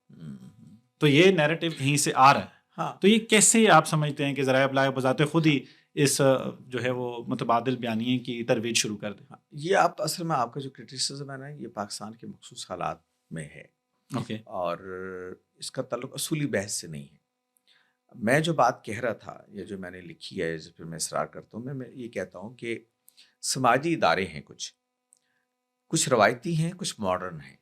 تو یہ نیریٹو کہیں سے آ رہا ہے. ہاں. تو یہ کیسے آپ سمجھتے ہیں کہ ذرائع ابلاغ بذات خود ہی اس جو ہے وہ متبادل بیانیے کی ترویج شروع کر دیں؟ یہ آپ اصل میں آپ کا جو کرٹیسزم ہے نا، یہ پاکستان کے مخصوص حالات میں ہے. اوکے. اور اس کا تعلق اصولی بحث سے نہیں ہے. میں جو بات کہہ رہا تھا، یہ جو میں نے لکھی ہے، جس پہ میں اصرار کرتا ہوں، میں یہ کہتا ہوں کہ سماجی ادارے ہیں، کچھ روایتی ہیں، کچھ ماڈرن ہیں،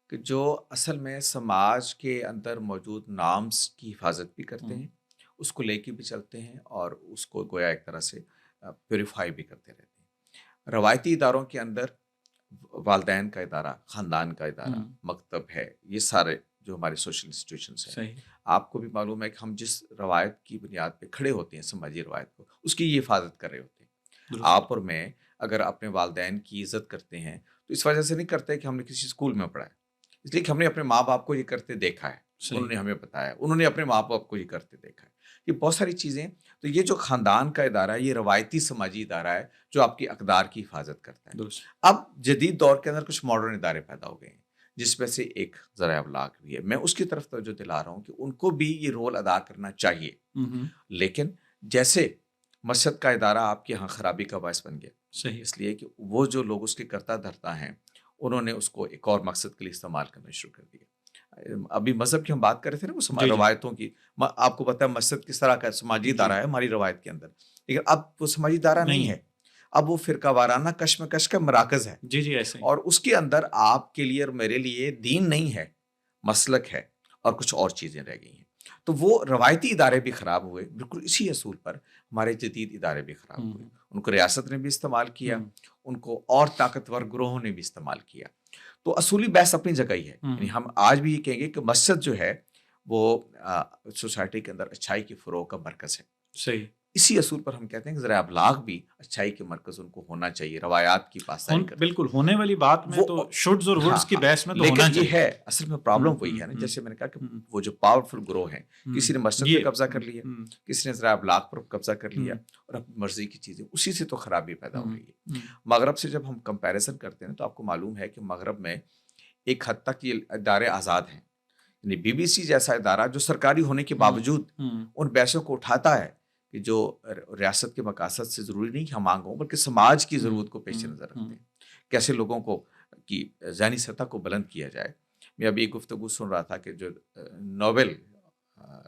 کہ جو اصل میں سماج کے اندر موجود نارمس کی حفاظت بھی کرتے ہیں، اس کو لے کے بھی چلتے ہیں، اور اس کو گویا ایک طرح سے پیوریفائی بھی کرتے رہتے ہیں. روایتی اداروں کے اندر والدین کا ادارہ، خاندان کا ادارہ، مکتب ہے، یہ سارے جو ہمارے سوشل انسٹیٹیوشنس ہیں. صحیح. آپ کو بھی معلوم ہے کہ ہم جس روایت کی بنیاد پہ کھڑے ہوتے ہیں، سماجی روایت کو، اس کی یہ حفاظت کر رہے ہوتے ہیں. آپ اور میں اگر اپنے والدین کی عزت کرتے ہیں تو اس وجہ سے نہیں کرتے کہ ہم نے کسی اسکول میں پڑھا ہے، اس لیے کہ ہم نے اپنے ماں باپ کو یہ کرتے دیکھا ہے. انہوں نے ہمیں بتایا، انہوں نے اپنے ماں باپ کو یہ کرتے دیکھا ہے. یہ بہت ساری چیزیں. تو یہ جو خاندان کا ادارہ ہے، یہ روایتی سماجی ادارہ ہے جو آپ کی اقدار کی حفاظت کرتا ہے. اب جدید دور کے اندر کچھ ماڈرن ادارے پیدا ہو گئے ہیں، جس میں سے ایک ذرائع ابلاغ بھی ہے. میں اس کی طرف توجہ دلا رہا ہوں کہ ان کو بھی یہ رول ادا کرنا چاہیے. لیکن جیسے مسجد کا ادارہ آپ کے یہاں خرابی کا باعث بن گیا، صحیح، اس لیے کہ وہ جو لوگ اس کے کرتا دھرتا ہیں، انہوں نے اس کو ایک اور مقصد کے لیے استعمال کرنا شروع کر دیا. ابھی مذہب کی ہم بات کر رہے تھے نا، وہ روایتوں کی. آپ کو پتہ ہے مسجد کس طرح کا سماجی ادارہ ہے ہماری روایت کے اندر، لیکن اب وہ سماجی ادارہ نہیں ہے، اب وہ فرقہ وارانہ کشمکش کا مراکز ہے. جی ایسے. اور اس کے اندر آپ کے لیے اور میرے لیے دین نہیں ہے، مسلک ہے، اور کچھ اور چیزیں رہ گئی ہیں. تو وہ روایتی ادارے بھی خراب ہوئے. بالکل اسی اصول پر ہمارے جدید ادارے بھی خراب ہوئے. ان کو ریاست نے بھی استعمال کیا، ان کو اور طاقتور گروہوں نے بھی استعمال کیا. تو اصولی بحث اپنی جگہ ہی ہے. یعنی ہم آج بھی یہ کہیں گے کہ مسجد جو ہے وہ سوسائٹی کے اندر اچھائی کے فروغ کا مرکز ہے. صحیح. اسی اصول پر ہم کہتے ہیں کہ ذرائع ابلاغ بھی اچھائی کے مرکز ان کو ہونا چاہیے، روایات کی پاسداری کرنا. بالکل ہونے والی بات میں تو شوڈز اور وڈز کی بحث میں تو ہونا چاہیے. لیکن یہ ہے اصل میں پرابلم وہی ہے نا، جیسے میں نے کہا کہ وہ جو پاورفل گروہ ہیں، کسی نے مسجد پہ قبضہ کر لیا، کسی نے ذرائع ابلاغ پر قبضہ کر لیا، اور اپنی مرضی کی چیزیں، اسی سے تو خرابی پیدا ہو رہی ہے. مغرب سے جب ہم کمپیریزن کرتے ہیں تو آپ کو معلوم ہے کہ مغرب میں ایک حد تک یہ ادارے آزاد ہیں. یعنی بی بی سی جیسا ادارہ جو سرکاری ہونے کے باوجود ان پیسوں کو اٹھاتا ہے کہ جو ریاست کے مقاصد سے ضروری نہیں کہ ہم مانگوں، بلکہ سماج کی ضرورت کو پیش نظر رکھتے ہیں، کیسے لوگوں کو کی ذہنی سطح کو بلند کیا جائے. میں ابھی ایک گفتگو سن رہا تھا کہ جو نوبل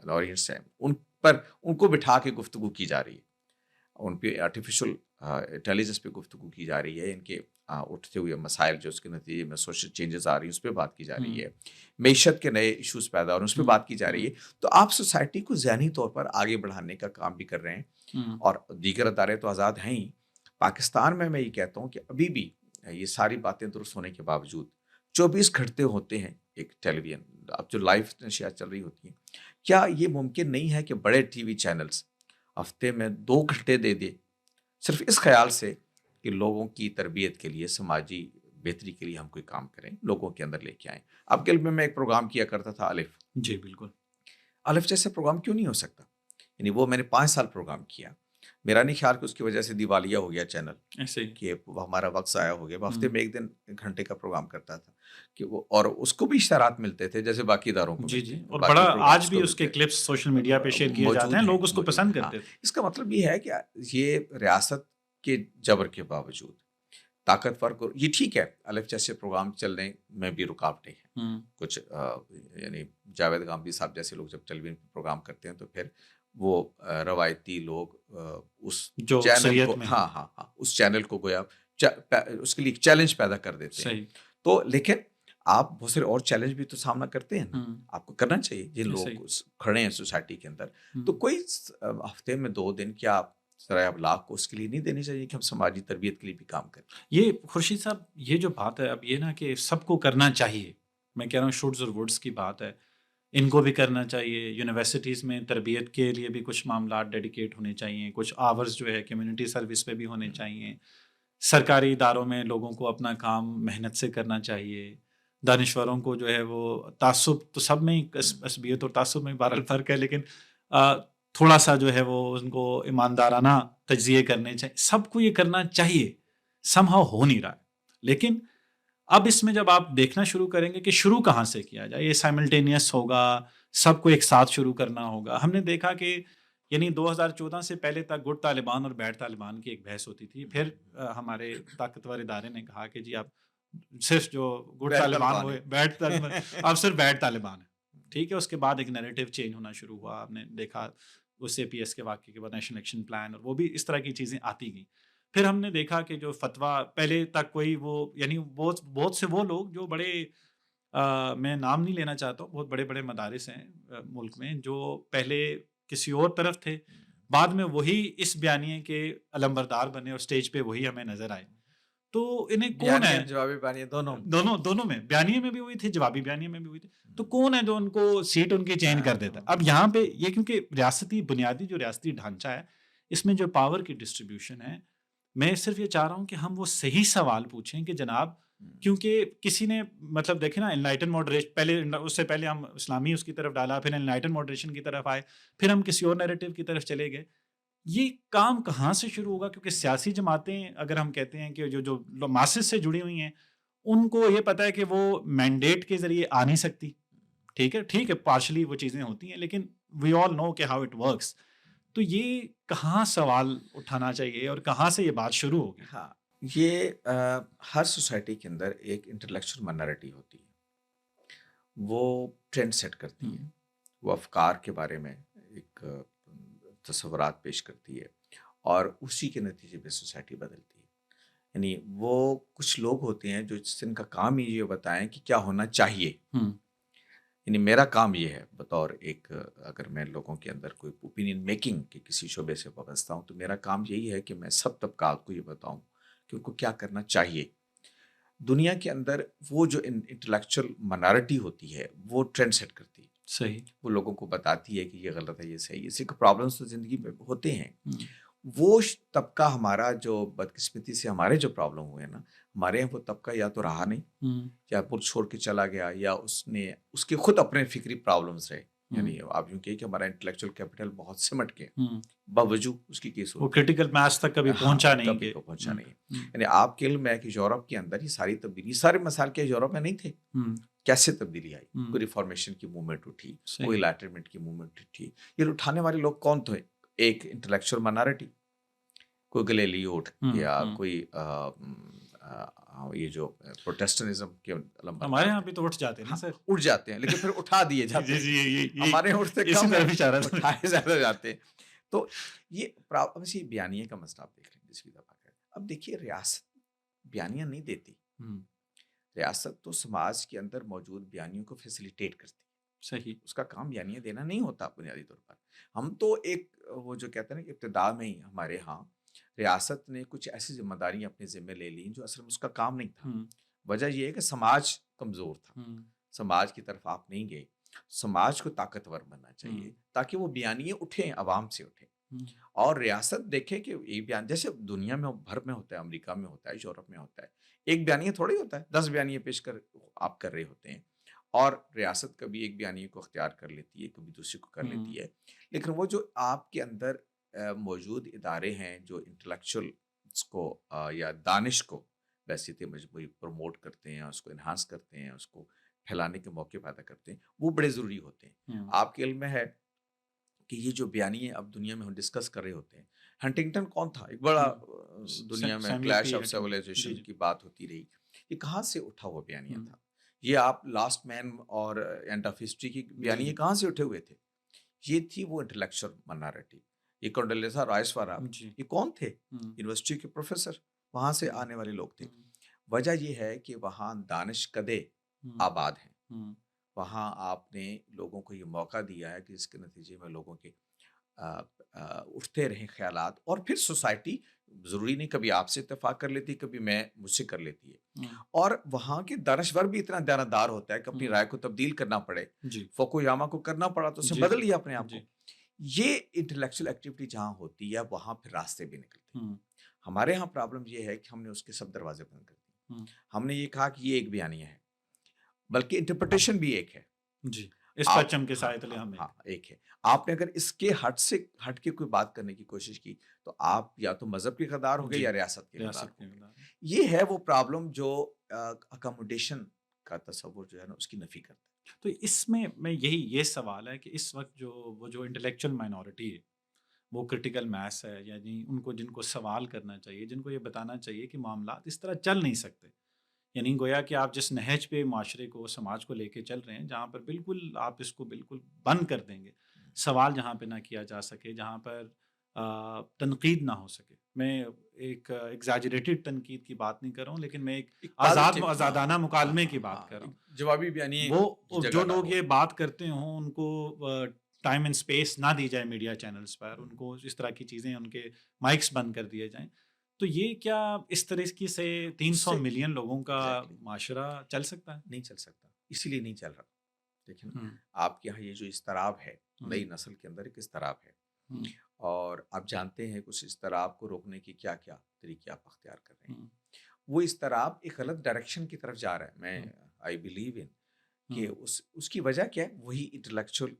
لارینٹس ہیں ان کو بٹھا کے گفتگو کی جا رہی ہے، ان پہ آرٹیفیشل انٹیلیجنس پہ گفتگو کی جا رہی ہے، ان کے اٹھتے ہوئے مسائل جو اس کے نتیجے میں سوشل چینجز آ رہی ہیں اس پہ بات کی جا رہی ہے، معیشت کے نئے ایشوز پیدا ہو رہے ہیں اس پہ بات کی جا رہی ہے. تو آپ سوسائٹی کو ذہنی طور پر آگے بڑھانے کا کام بھی کر رہے ہیں، اور دیگر ادارے تو آزاد ہیں ہی. پاکستان میں یہ کہتا ہوں کہ ابھی بھی یہ ساری باتیں درست ہونے کے باوجود 24 گھنٹے ہوتے ہیں ایک ٹیلی ویژن، اب جو لائیو نشریات چل رہی ہوتی ہیں. کیا یہ ممکن نہیں ہے کہ بڑے ٹی وی چینلز ہفتے میں 2 گھنٹے دے دے، صرف اس خیال سے کہ لوگوں کی تربیت کے لیے، سماجی بہتری کے لیے ہم کوئی کام کریں، لوگوں کے اندر لے کے آئیں. اب کل میں ایک پروگرام کیا کرتا تھا الف. جی بالکل. الف جیسے پروگرام کیوں نہیں ہو سکتا؟ یعنی وہ میں نے 5 سال پروگرام کیا. میرا نہیں خیال کہ اس کی وجہ سے دیوالیہ ہو گیا چینل، ایسے کہ ہمارا وقت ضائع ہو گیا. ہفتے میں ایک دن 1 گھنٹے کا پروگرام کرتا تھا کہ وہ، اور اس کو بھی اشتہارات ملتے تھے جیسے باقی اداروں کو. جی اور بڑا آج بھی اس کے کلپس سوشل میڈیا پہ شیئر کیے جاتے ہیں، لوگ اس کو پسند کرتے ہیں. اس کا مطلب یہ ہے کہ یہ ریاست کے جبر کے باوجود طاقتور کو، یہ ٹھیک ہے الف جیسے پروگرام چلنے میں بھی رکاوٹیں ہیں کچھ، یعنی جاوید غامدی صاحب جیسے لوگ جب ٹیلی ویژن پہ پروگرام کرتے ہیں تو پھر وہ روایتی لوگ اس چینل کو اس چینل کو گویا اس کے لیے چیلنج پیدا کر دیتے ہیں. تو لیکن آپ بہت سارے اور چیلنج بھی تو سامنا کرتے ہیں نا، آپ کو کرنا چاہیے. جن لوگ کھڑے ہیں سوسائٹی کے اندر، تو کوئی ہفتے میں 2 دن کیا آپ ذرائع ابلاغ کو اس کے لیے نہیں دینی چاہیے کہ ہم سماجی تربیت کے لیے بھی کام کریں؟ یہ خورشید صاحب یہ جو بات ہے اب یہ نا کہ سب کو کرنا چاہیے، میں کہہ رہا ہوں شوڈز اور وڈز کی بات ہے. ان کو بھی کرنا چاہیے. یونیورسٹیز میں تربیت کے لیے بھی کچھ معاملات ڈیڈیکیٹ ہونے چاہیے, کچھ آورز جو ہے کمیونٹی سروس پہ بھی ہونے چاہیے. سرکاری اداروں میں لوگوں کو اپنا کام محنت سے کرنا چاہیے. دانشوروں کو جو ہے وہ تعصب تو سب میں ہی عصبیت اور تعصب میں بہرحال فرق ہے, لیکن تھوڑا سا جو ہے وہ ان کو ایماندارانہ تجزیے کرنے چاہیے. سب کو یہ کرنا چاہیے, سم ہاؤ ہو نہیں رہا ہے. لیکن اب اس میں جب آپ دیکھنا شروع کریں گے کہ شروع کہاں سے کیا جائے, یہ سائملٹینیس ہوگا, سب کو ایک ساتھ شروع کرنا ہوگا. ہم نے دیکھا کہ یعنی 2014 سے پہلے تک گڈ طالبان اور بیڈ طالبان کی ایک بحث ہوتی تھی. پھر ہمارے طاقتور ادارے نے کہا کہ جی آپ صرف جو گڈ طالبان ہوئے, بیڈ طالبان, آپ صرف بیڈ طالبان ہیں. ٹھیک ہے, اس کے بعد ایک نیریٹو چینج ہونا شروع ہوا. آپ نے دیکھا اس اے پی ایس کے واقعے کے بعد نیشنل ایکشن پلان, اور وہ بھی اس طرح کی چیزیں آتی گئیں. پھر ہم نے دیکھا کہ جو فتویٰ پہلے تک کوئی وہ یعنی بہت سے وہ لوگ جو بڑے میں نام نہیں لینا چاہتا ہوں, بہت بڑے بڑے مدارس ہیں ملک میں جو پہلے کسی اور طرف تھے, بعد میں وہی اس بیانیے کے علمبردار بنے اور سٹیج پہ وہی ہمیں نظر آئے. تو انہیں کون ہے, جوابی بیانیے دونوں میں, بیانیے میں بھی ہوئی تھی, جوابی بیانیے میں بھی ہوئی تھی. تو کون ہے جو ان کو سیٹ ان کی چینج کر دیتا ہے؟ اب یہاں پہ یہ کیونکہ ریاستی بنیادی جو ریاستی ڈھانچہ ہے, اس میں جو پاور کی ڈسٹریبیوشن ہے, میں صرف یہ چاہ رہا ہوں کہ ہم وہ صحیح سوال پوچھیں کہ جناب, کیونکہ کسی نے مطلب دیکھیں نا انلائٹن ماڈریشن, پہلے اس سے پہلے ہم اسلامی اس کی طرف ڈالا, پھر انلائٹن ماڈریشن کی طرف آئے, پھر ہم کسی اور نیریٹو کی طرف چلے گئے. یہ کام کہاں سے شروع ہوگا؟ کیونکہ سیاسی جماعتیں اگر ہم کہتے ہیں کہ جو ماسز سے جڑی ہوئی ہیں, ان کو یہ پتہ ہے کہ وہ مینڈیٹ کے ذریعے آ نہیں سکتی. ٹھیک ہے, پارشلی وہ چیزیں ہوتی ہیں, لیکن وی آل نو کہ ہاؤ اٹ ورکس. تو یہ کہاں سوال اٹھانا چاہیے اور کہاں سے یہ بات شروع ہوگی؟ ہاں, یہ ہر سوسائٹی کے اندر ایک انٹلیکچوئل مائنارٹی ہوتی ہے, وہ ٹرینڈ سیٹ کرتی ہے, وہ افکار کے بارے میں ایک تصورات پیش کرتی ہے, اور اسی کے نتیجے میں سوسائٹی بدلتی ہے. یعنی وہ کچھ لوگ ہوتے ہیں جو جن کا کام ہی یہ بتائیں کہ کیا ہونا چاہیے. یعنی میرا کام یہ ہے بطور ایک, اگر میں لوگوں کے اندر کوئی اوپینین میکنگ کے کسی شعبے سے وابستہ ہوں, تو میرا کام یہی ہے کہ میں سب طبقات کو یہ بتاؤں کہ ان کو کیا کرنا چاہیے. دنیا کے اندر وہ جو انٹلیکچوئل مائنارٹی ہوتی ہے وہ ٹرینڈ سیٹ کرتی ہے. صحیح, وہ لوگوں کو بتاتی ہے کہ یہ غلط ہے, یہ صحیح ہے. اسی کے پرابلمس تو زندگی میں ہوتے ہیں. وہ طبقہ ہمارا جو بدقسمتی سے ہمارے جو پرابلم ہوئے نا, ہمارے یہاں وہ طبقہ یا تو رہا نہیں, یا ملک چھوڑ کے چلا گیا, یا اس کے خود اپنے فکری پرابلمس رہے. یعنی آپ یوں کہیں کہ ہمارا انٹلیکچوئل کیپٹل بہت سمٹ کے باوجود اس کی کیس وہ کرٹیکل میس تک کبھی پہنچا نہیں, کبھی کو پہنچا نہیں. یعنی آپ کے علم ہے کہ یورپ کے اندر یہ ساری تبدیلی, سارے مسائل کے یورپ میں نہیں تھے. کیسے تبدیلی آئی؟ کوئی ریفارمیشن کی موومنٹ اٹھی, کوئی انلائٹنمنٹ کی موومنٹ اٹھی. یہ اٹھانے والے لوگ کون تھے؟ ایک انٹلیکچوئل مائنارٹی, کوئی گلیلیو اٹھ گیا, کوئی یہ جو پروٹیسٹنزم کے ہمارے یہاں بھی تو اٹھ جاتے ہیں سر, اٹھ جاتے ہیں, لیکن پھر اٹھا دیے جاتے ہیں. ہمارے اٹھتے کم ہیں, اٹھائے زیادہ جاتے ہیں. تو یہ بیانیے کا مسئلہ آپ دیکھ لیں جس کی دفعہ کریں. اب دیکھیے, ریاست بیانیاں نہیں دیتی, ریاست تو سماج کے اندر موجود بیانیوں کو فیسیلیٹیٹ کرتی ہے. صحیح, اس کا کام بیانیاں دینا نہیں ہوتا بنیادی طور پر. ہم تو ایک وہ جو کہتے ہیں نا کہ ابتدا میں ہی ہمارے ہاں ریاست نے کچھ ایسی ذمہ داریاں اپنے ذمہ لے لیں جو اصل میں اس کا کام نہیں تھا. وجہ یہ ہے کہ سماج کمزور تھا, سماج کی طرف آپ نہیں گئے. سماج کو طاقتور بننا چاہیے تاکہ وہ بیانیے اٹھیں, عوام سے اٹھیں. اور ریاست دیکھے کہ یہ بیان جیسے دنیا میں بھر میں ہوتا ہے, امریکہ میں ہوتا ہے, یورپ میں ہوتا ہے, ایک بیانیہ تھوڑی ہوتا ہے, 10 بیانیے پیش کر آپ کر رہے ہوتے ہیں. اور ریاست کبھی ایک بیانیے کو اختیار کر لیتی ہے, کبھی دوسری کو کر لیتی ہے. لیکن وہ جو آپ کے اندر موجود ادارے ہیں جو انٹلیکچوئل کو یا دانش کو ویسے مجموعی پروموٹ کرتے ہیں, اس کو انہانس کرتے ہیں, اس کو پھیلانے کے موقع پیدا کرتے ہیں, وہ بڑے ضروری ہوتے ہیں. آپ کے علم میں ہے کہ یہ جو بیانیے اب دنیا میں ہم ڈسکس کر رہے ہوتے ہیں, ہنٹنگٹن کون تھا؟ ایک بڑا دنیا میں کلیش آف سیولائزیشن کی بات ہوتی رہی. یہ کہاں سے اٹھا ہوا بیانیہ تھا؟ یہ آپ لاسٹ مین اور اینڈ آف ہسٹری کی بیانیے کہاں سے اٹھے ہوئے تھے؟ یہ تھی وہ انٹلیکچوئل مائنارٹی. یہ کونڈولیزا رائس وارا, یہ کون تھے؟ یونیورسٹی کے پروفیسر, وہاں سے آنے والے لوگ تھے. وجہ یہ ہے کہ وہاں دانش کدے آباد ہیں, وہاں آپ نے لوگوں کو یہ موقع دیا ہے کہ اس کے نتیجے میں لوگوں کے اٹھتے رہیں خیالات، اور پھر سوسائٹی ضروری نہیں کبھی آپ سے اتفاق کر لیتی، کبھی میں مجھ سے کر لیتی ہے، اور وہاں کے دانشور بھی اتنا دیانتدار ہوتا ہے کہ اپنی رائے کو تبدیل کرنا پڑے. جی فوکویاما کو کرنا پڑا تو اس نے جی بدل لیا اپنے آپ کو. جی یہ انٹلیکچوئل ایکٹیویٹی جہاں ہوتی ہے وہاں پھر راستے بھی نکلتے ہیں. ہمارے ہاں پرابلم یہ ہے کہ ہم نے اس کے سب دروازے بند کر دیے. ہم نے یہ کہا کہ یہ ایک بیانیہ ہے، بلکہ انٹرپریٹیشن بھی ایک ہے. جی اس آپ پرچم کے ہاں سائے تلے ہاں ہم ہاں ایک ایک ہے. آپ نے اگر اس کے ہٹ کے کوئی بات کرنے کی کوشش کی تو آپ یا تو مذہب کے غدار ہو گئے جی یا ریاست کے غدار ریاست ہو کے گئے. مدار یہ ہے وہ پرابلم جو اکاموڈیشن کا تصور جو ہے نا اس کی نفی کرتا ہے. تو اس میں یہ سوال ہے کہ اس وقت وہ جو انٹلیکچوئل مائنورٹی ہے وہ کرٹیکل میس ہے، یعنی ان کو جن کو سوال کرنا چاہیے، جن کو یہ بتانا چاہیے کہ معاملات اس طرح چل نہیں سکتے، یعنی گویا کہ آپ جس نہج پہ معاشرے کو سماج کو لے کے چل رہے ہیں جہاں پر بالکل آپ اس کو بالکل بند کر دیں گے، سوال جہاں پہ نہ کیا جا سکے، جہاں پر تنقید نہ ہو سکے. میں ایک ایگزاجریٹڈ تنقید کی بات نہیں کر رہا ہوں، لیکن میں ایک ایک پازیٹیو، ہاں آزادانہ ہاں مکالمے ہاں کی بات ہاں کر رہا ایک ہوں. جوابی بیانی کی وہ جو جگہ نہ لوگ ہو. یہ بات کرتے ہوں ان کو ٹائم اینڈ اسپیس نہ دی جائے میڈیا چینلز پر، ان کو اس طرح کی چیزیں ان کے مائکس بند کر دیے جائیں، تو یہ کیا اس طریقے سے اس 300 سے ملین لوگوں کا ایگزیکٹلی معاشرہ چل سکتا ہے؟ نہیں چل سکتا، اسی لیے نہیں چل رہا. دیکھیں نا، ہوں آپ کے یہاں یہ جو اضطراب ہے، ہوں نئی نسل کے اندر ایک اضطراب ہے، ہوں اور آپ جانتے ہیں کہ اس اضطراب کو روکنے کی کیا کیا طریقے آپ اختیار کر رہے ہیں. ہوں وہ اضطراب ایک غلط ڈائریکشن کی طرف جا رہا ہے. میں ہوں آئی بلیو ان کہ ہوں اس کی وجہ کیا ہے، وہی انٹلیکچوئل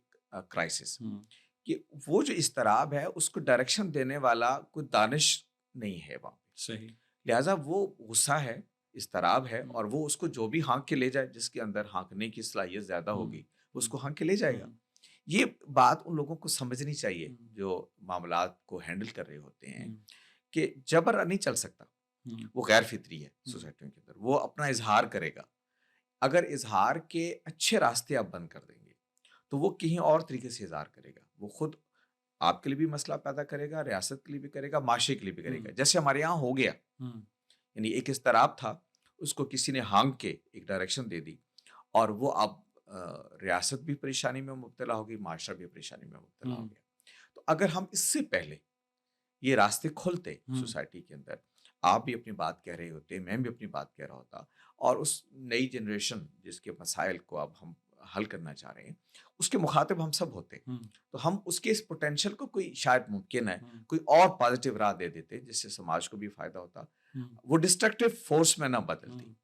کرائسس، ہوں کہ وہ جو اضطراب ہے اس کو ڈائریکشن دینے والا کوئی دانش نہیں ہے وہاں پہ. صحیح. لہٰذا وہ غصہ ہے، اضطراب ہے، ہوں اور وہ اس کو جو بھی ہانک کے لے جائے، جس کے اندر ہانکنے کی صلاحیت زیادہ ہوں ہوگی اس ہوں کو ہانک کے لے جائے گا. ہوں یہ بات ان لوگوں کو سمجھنی چاہیے ہوں جو معاملات کو ہینڈل کر رہے ہوتے ہیں، ہوں کہ جبر نہیں چل سکتا. ہوں وہ غیر فطری ہے ہوں سوسائٹیوں کے اندر، وہ اپنا اظہار کرے گا. اگر اظہار کے اچھے راستے آپ بند کر دیں گے تو وہ کہیں اور طریقے سے اظہار کرے گا. وہ خود آپ کے لیے بھی مسئلہ پیدا کرے گا، ریاست کے لیے بھی کرے گا، معاشرے کے لیے بھی کرے گا. ہوں جیسے ہمارے یہاں ہو گیا، ہوں یعنی ایک اضطراب تھا، اس کو کسی نے ہانگ کے ایک ڈائریکشن دے دی، اور وہ اب ریاست بھی پریشانی میں مبتلا ہوگی، معاشرہ بھی پریشانی میں مبتلا ہو ہوں گیا. تو اگر ہم اس سے پہلے یہ راستے کھولتے ہوں سوسائٹی کے اندر، آپ بھی اپنی بات کہہ رہے ہوتے، میں بھی اپنی بات کہہ رہا ہوتا، اور اس نئی جنریشن جس کے مسائل کو اب ہم حل کرنا چاہ رہے ہیں اس کے مخاطب ہم سب ہوتے، ہوں تو ہم اس کے اس پوٹینشیل کو کوئی شاید ممکن ہے ہوں کوئی اور پازیٹیو راہ دے دیتے جس سے سماج کو بھی فائدہ ہوتا، ہوں وہ ڈسٹرکٹیو فورس میں نہ بدلتی. ہوں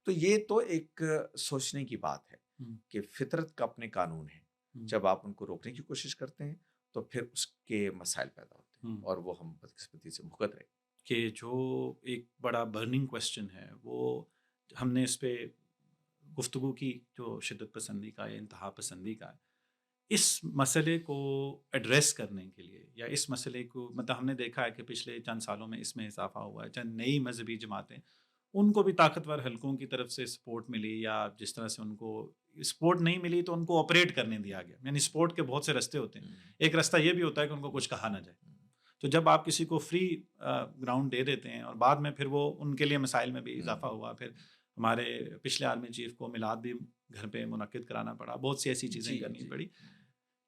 تو یہ تو ایک سوچنے کی بات ہے ہوں کہ فطرت کا اپنے قانون ہے، ہوں جب آپ ان کو روکنے کی کوشش کرتے ہیں تو پھر اس کے مسائل پیدا ہوتے ہیں، ہوں اور وہ ہم بدقسمتی سے بھگت رہے. کہ جو ایک بڑا برننگ کوشچن ہے وہ ہم نے اس پہ گفتگو کی، جو شدت پسندی کا یا انتہا پسندی کا ہے، اس مسئلے کو ایڈریس کرنے کے لیے، یا اس مسئلے کو مطلب ہم نے دیکھا ہے کہ پچھلے چند سالوں میں اس میں اضافہ ہوا ہے، چند نئی مذہبی جماعتیں، ان کو بھی طاقتور حلقوں کی طرف سے سپورٹ ملی، یا جس طرح سے ان کو سپورٹ نہیں ملی تو ان کو آپریٹ کرنے دیا گیا. یعنی سپورٹ کے بہت سے راستے ہوتے ہیں، ایک راستہ یہ بھی ہوتا ہے کہ ان کو کچھ کہا نہ جائے. تو جب آپ کسی کو فری گراؤنڈ دے دیتے ہیں، اور بعد میں پھر وہ ان کے لیے مسائل میں بھی اضافہ ہوا، پھر ہمارے پچھلے عالمی چیف کو میلاد بھی گھر پہ منعقد کرانا پڑا، بہت سی ایسی چیزیں کرنی پڑی.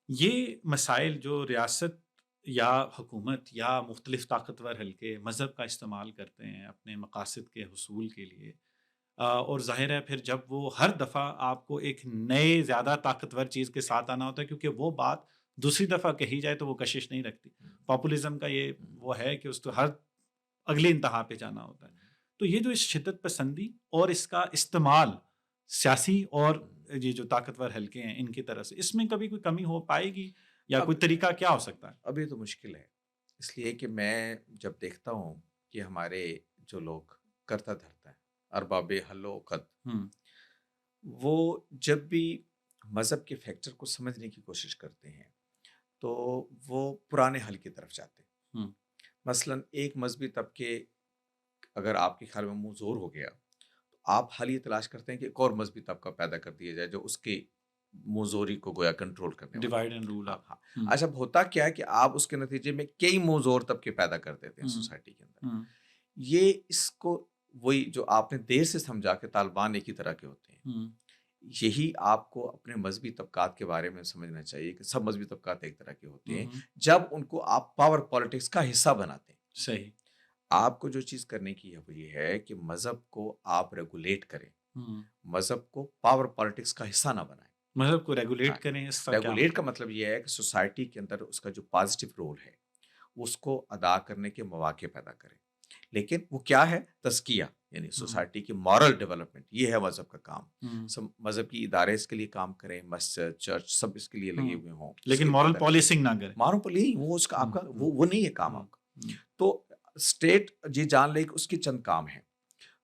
یہ مسائل جو ریاست یا حکومت یا مختلف طاقتور حلقے مذہب کا استعمال کرتے ہیں اپنے مقاصد کے حصول کے لیے، اور ظاہر ہے پھر جب وہ ہر دفعہ آپ کو ایک نئے زیادہ طاقتور چیز کے ساتھ آنا ہوتا ہے، کیونکہ وہ بات دوسری دفعہ کہی جائے تو وہ کشش نہیں رکھتی. پاپولزم کا یہ وہ ہے کہ اس کو ہر اگلی انتہا پہ جانا ہوتا ہے. تو یہ جو اس شدت پسندی اور اس کا استعمال سیاسی اور یہ جو طاقتور حلقے ہیں ان کی طرف سے، اس میں کبھی کوئی کمی ہو پائے گی، یا کوئی طریقہ کیا ہو سکتا ہے؟ ابھی تو مشکل ہے، اس لیے کہ میں جب دیکھتا ہوں کہ ہمارے جو لوگ کرتا دھرتا ہے، ارباب حل و عقد، ہوں وہ جب بھی مذہب کے فیکٹر کو سمجھنے کی کوشش کرتے ہیں تو وہ پرانے حل کی طرف جاتے ہیں. ہوں مثلاً ایک مذہبی طبقے اگر آپ کے خیال میں منہ زور ہو گیا تو آپ حل یہ تلاش کرتے ہیں کہ ایک اور مذہبی طبقہ پیدا کر دیا جائے جو اس کی منہ زوری کو گویا کنٹرول کرنے والا. ڈیوائڈ اینڈ رول ہاں آپ. ہاں. اچھا، اب ہوتا کیا ہے کہ آپ اس کے نتیجے میں کئی منہ زور طبقے پیدا کر دیتے ہیں سوسائٹی کے اندر. یہ اس کو وہی جو آپ نے دیر سے سمجھا کہ طالبان ایک ہی طرح کے ہوتے ہیں، یہی آپ کو اپنے مذہبی طبقات کے بارے میں سمجھنا چاہیے کہ سب مذہبی طبقات ایک طرح کے ہوتے ہیں. جب ان کو آپ پاور پالیٹکس کا حصہ بناتے ہیں. صحیح. آپ کو جو چیز کرنے کی ہے وہ یہ ہے کہ مذہب کو آپ ریگولیٹ کریں, مذہب کو پاور پالیٹکس کا حصہ نہ بنائیں. مذہب کو ریگولیٹ کریں, اس کا کیا ریگولیٹ کا مطلب یہ ہے کہ سوسائٹی کے اندر اس کا جو پازیٹیو رول ہے اس کو ادا کرنے کے مواقع پیدا کریں. لیکن وہ کیا ہے؟ تزکیہ, یعنی سوسائٹی کی مورل ڈیولپمنٹ, یہ ہے مذہب کا کام. سب مذہب کی ادارے اس کے لیے کام کریں, مسجد, چرچ, سب اس کے لیے لگے ہوئے ہوں, لیکن مورل پالیسنگ نہ کریں. مورل پالیسنگ وہ اس کا آپ کا وہ نہیں ہے کام آپ کا. تو اسٹیٹ یہ جان لے کہ اس کے چند کام ہیں.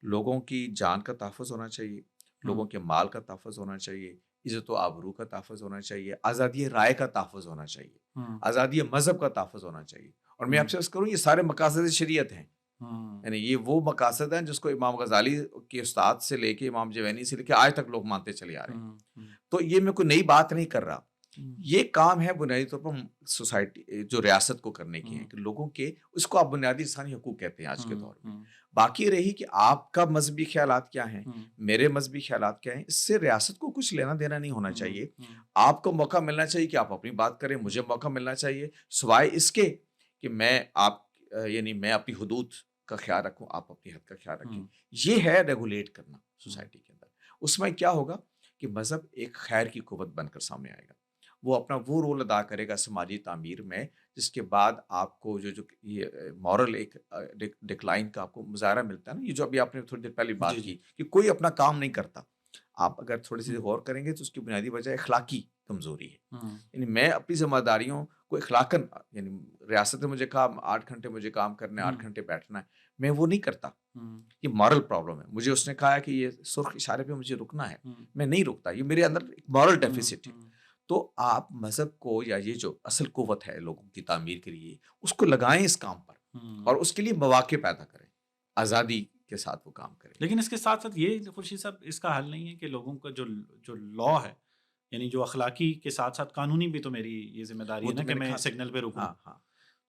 لوگوں کی جان کا تحفظ ہونا چاہیے, لوگوں کے مال کا تحفظ ہونا چاہیے, عزت و آبرو کا تحفظ ہونا چاہیے, آزادی رائے کا تحفظ ہونا چاہیے, آزادی مذہب کا تحفظ ہونا چاہیے. اور میں آپ سے عرض کروں یہ سارے مقاصد شریعت ہیں. یعنی یہ وہ مقاصد ہیں جس کو امام غزالی کے استاد سے لے کے امام جوینی سے لے کے آج تک لوگ مانتے چلے آ رہے ہیں. تو یہ میں کوئی نئی بات نہیں کر رہا, یہ کام ہے بنیادی طور پر سوسائٹی جو ریاست کو کرنے کی ہے کہ لوگوں کے, اس کو آپ بنیادی انسانی حقوق کہتے ہیں آج کے دور میں. باقی رہی کہ آپ کا مذہبی خیالات کیا ہیں, میرے مذہبی خیالات کیا ہیں, اس سے ریاست کو کچھ لینا دینا نہیں ہونا چاہیے. آپ کو موقع ملنا چاہیے کہ آپ اپنی بات کریں, مجھے موقع ملنا چاہیے سوائے اس کے کہ میں یعنی میں اپنی حدود کا خیال رکھوں, آپ اپنی حد کا خیال رکھیں. یہ ہے ریگولیٹ کرنا سوسائٹی کے اندر. اس میں کیا ہوگا کہ مذہب ایک خیر کی قوت بن کر سامنے آئے گا, وہ اپنا وہ رول ادا کرے گا سماجی تعمیر میں, جس کے بعد آپ کو جو یہ مورل ایک ڈکلائن کا آپ کو مظاہرہ ملتا ہے نا, یہ جو ابھی آپ نے تھوڑی دیر پہلے بات کی کہ کوئی اپنا کام نہیں کرتا. آپ اگر تھوڑی سی غور کریں گے تو اس کی بنیادی وجہ اخلاقی کمزوری ہے. یعنی میں اپنی ذمہ داریوں کو اخلاقاً, یعنی ریاست نے مجھے کہا 8 گھنٹے مجھے کام کرنا ہے, 8 گھنٹے بیٹھنا ہے, میں وہ نہیں کرتا. یہ مورل پرابلم ہے. مجھے اس نے کہا ہے کہ یہ سرخ اشارے پہ مجھے رکنا ہے, میں نہیں رکتا, یہ میرے اندر ایک مورل ڈیفیسٹ ہے. تو آپ مذہب کو یا یہ جو اصل قوت ہے لوگوں کی تعمیر کے لیے, اس کو لگائیں اس کام پر, اور اس کے لیے مواقع پیدا کریں, آزادی کے ساتھ وہ کام کریں. لیکن اس کے ساتھ ساتھ یہ خورشید صاحب, اس کا حل نہیں ہے کہ لوگوں کا جو لا ہے, یعنی جو اخلاقی کے ساتھ ساتھ قانونی بھی تو میری یہ ذمہ داری ہے نا کہ میں سگنل پہ رکوں.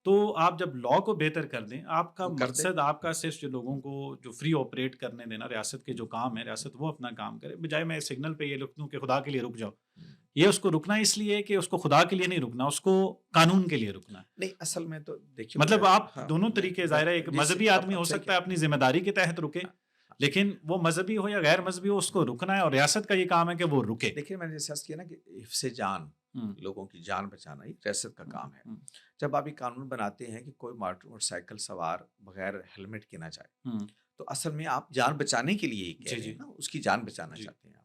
تو آپ جب لا کو بہتر کر دیں, آپ کا مقصد آپ کا صرف جو لوگوں کو جو فری آپریٹ کرنے دینا, ریاست کے جو کام ہے ریاست وہ اپنا کام کرے, بجائے میں سگنل پہ یہ لکھ دوں کہ خدا کے لیے رک جاؤ. یہ اس کو رکنا اس لیے کہ اس کو خدا کے لیے نہیں رکنا, اس کو قانون کے لیے رکنا ہے. نہیں, اصل میں تو دیکھیے مطلب آپ دونوں طریقے, ظاہر ہے ایک مذہبی آدمی ہو سکتا ہے اپنی ذمہ داری کے تحت رکے, لیکن وہ مذہبی ہو یا غیر مذہبی ہو اس کو رکنا ہے, اور ریاست کا یہ کام ہے کہ وہ رکے. دیکھیے میں نے جیسے عرض کیا نا کہ حفظ جان, لوگوں کی جان بچانا یہ ریاست کا کام ہے. جب آپ یہ قانون بناتے ہیں کہ کوئی موٹر سائیکل سوار بغیر ہیلمٹ کے نہ جائے, تو اصل میں آپ جان بچانے کے لیے ہی کہہ رہے ہیں نا, اس کی جان بچانا چاہتے ہیں.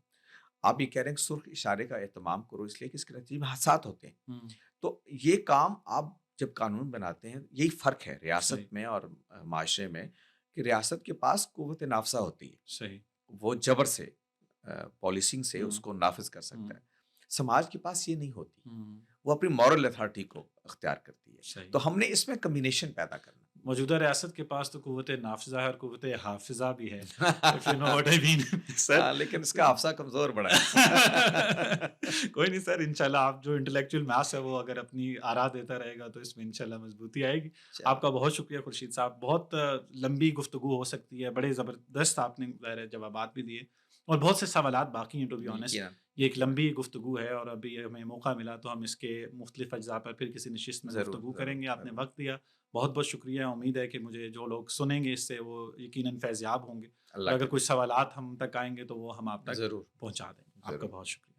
آپ یہ کہہ رہے ہیں کہ سرخ اشارے کا اہتمام کرو اس لیے کہ اس کے نتیجے میں حادثات ہوتے ہیں. تو یہ کام آپ جب قانون بناتے ہیں, یہی فرق ہے ریاست میں اور معاشرے میں, کہ ریاست کے پاس قوت نافذہ ہوتی ہے. صحیح. وہ جبر سے, پالیسنگ سے اس کو نافذ کر سکتا ہے. سماج کے پاس یہ نہیں ہوتی, وہ اپنی مورل اتھارٹی کو اختیار کرتی ہے. تو ہم نے اس میں کمبینیشن پیدا کرنا. موجودہ ریاست کے پاس تو قوت نافذہ ہے اور قوت حافظہ بھی ہے, لیکن اس کا حافظہ کمزور بڑا ہے. کوئی نہیں سر, انشاءاللہ آپ جو انٹلیکچوئل میس ہے وہ اگر اپنی آرا دیتا رہے گا تو اس میں انشاءاللہ مضبوطی آئے گی. آپ کا بہت شکریہ خورشید صاحب, بہت لمبی گفتگو ہو سکتی ہے, بڑے زبردست آپ نے جوابات بھی دیے, اور بہت سے سوالات باقی ہیں. ٹو بی آنیسٹ یہ ایک لمبی گفتگو ہے, اور ابھی ہمیں موقع ملا تو ہم اس کے مختلف اجزاء پر پھر کسی نشست میں گفتگو کریں گے. آپ نے وقت دیا, بہت بہت شکریہ. امید ہے کہ مجھے جو لوگ سنیں گے اس سے وہ یقیناً فیضیاب ہوں گے. اگر کوئی سوالات ہم تک آئیں گے تو وہ ہم آپ تک ضرور پہنچا دیں گے. آپ کا بہت شکریہ.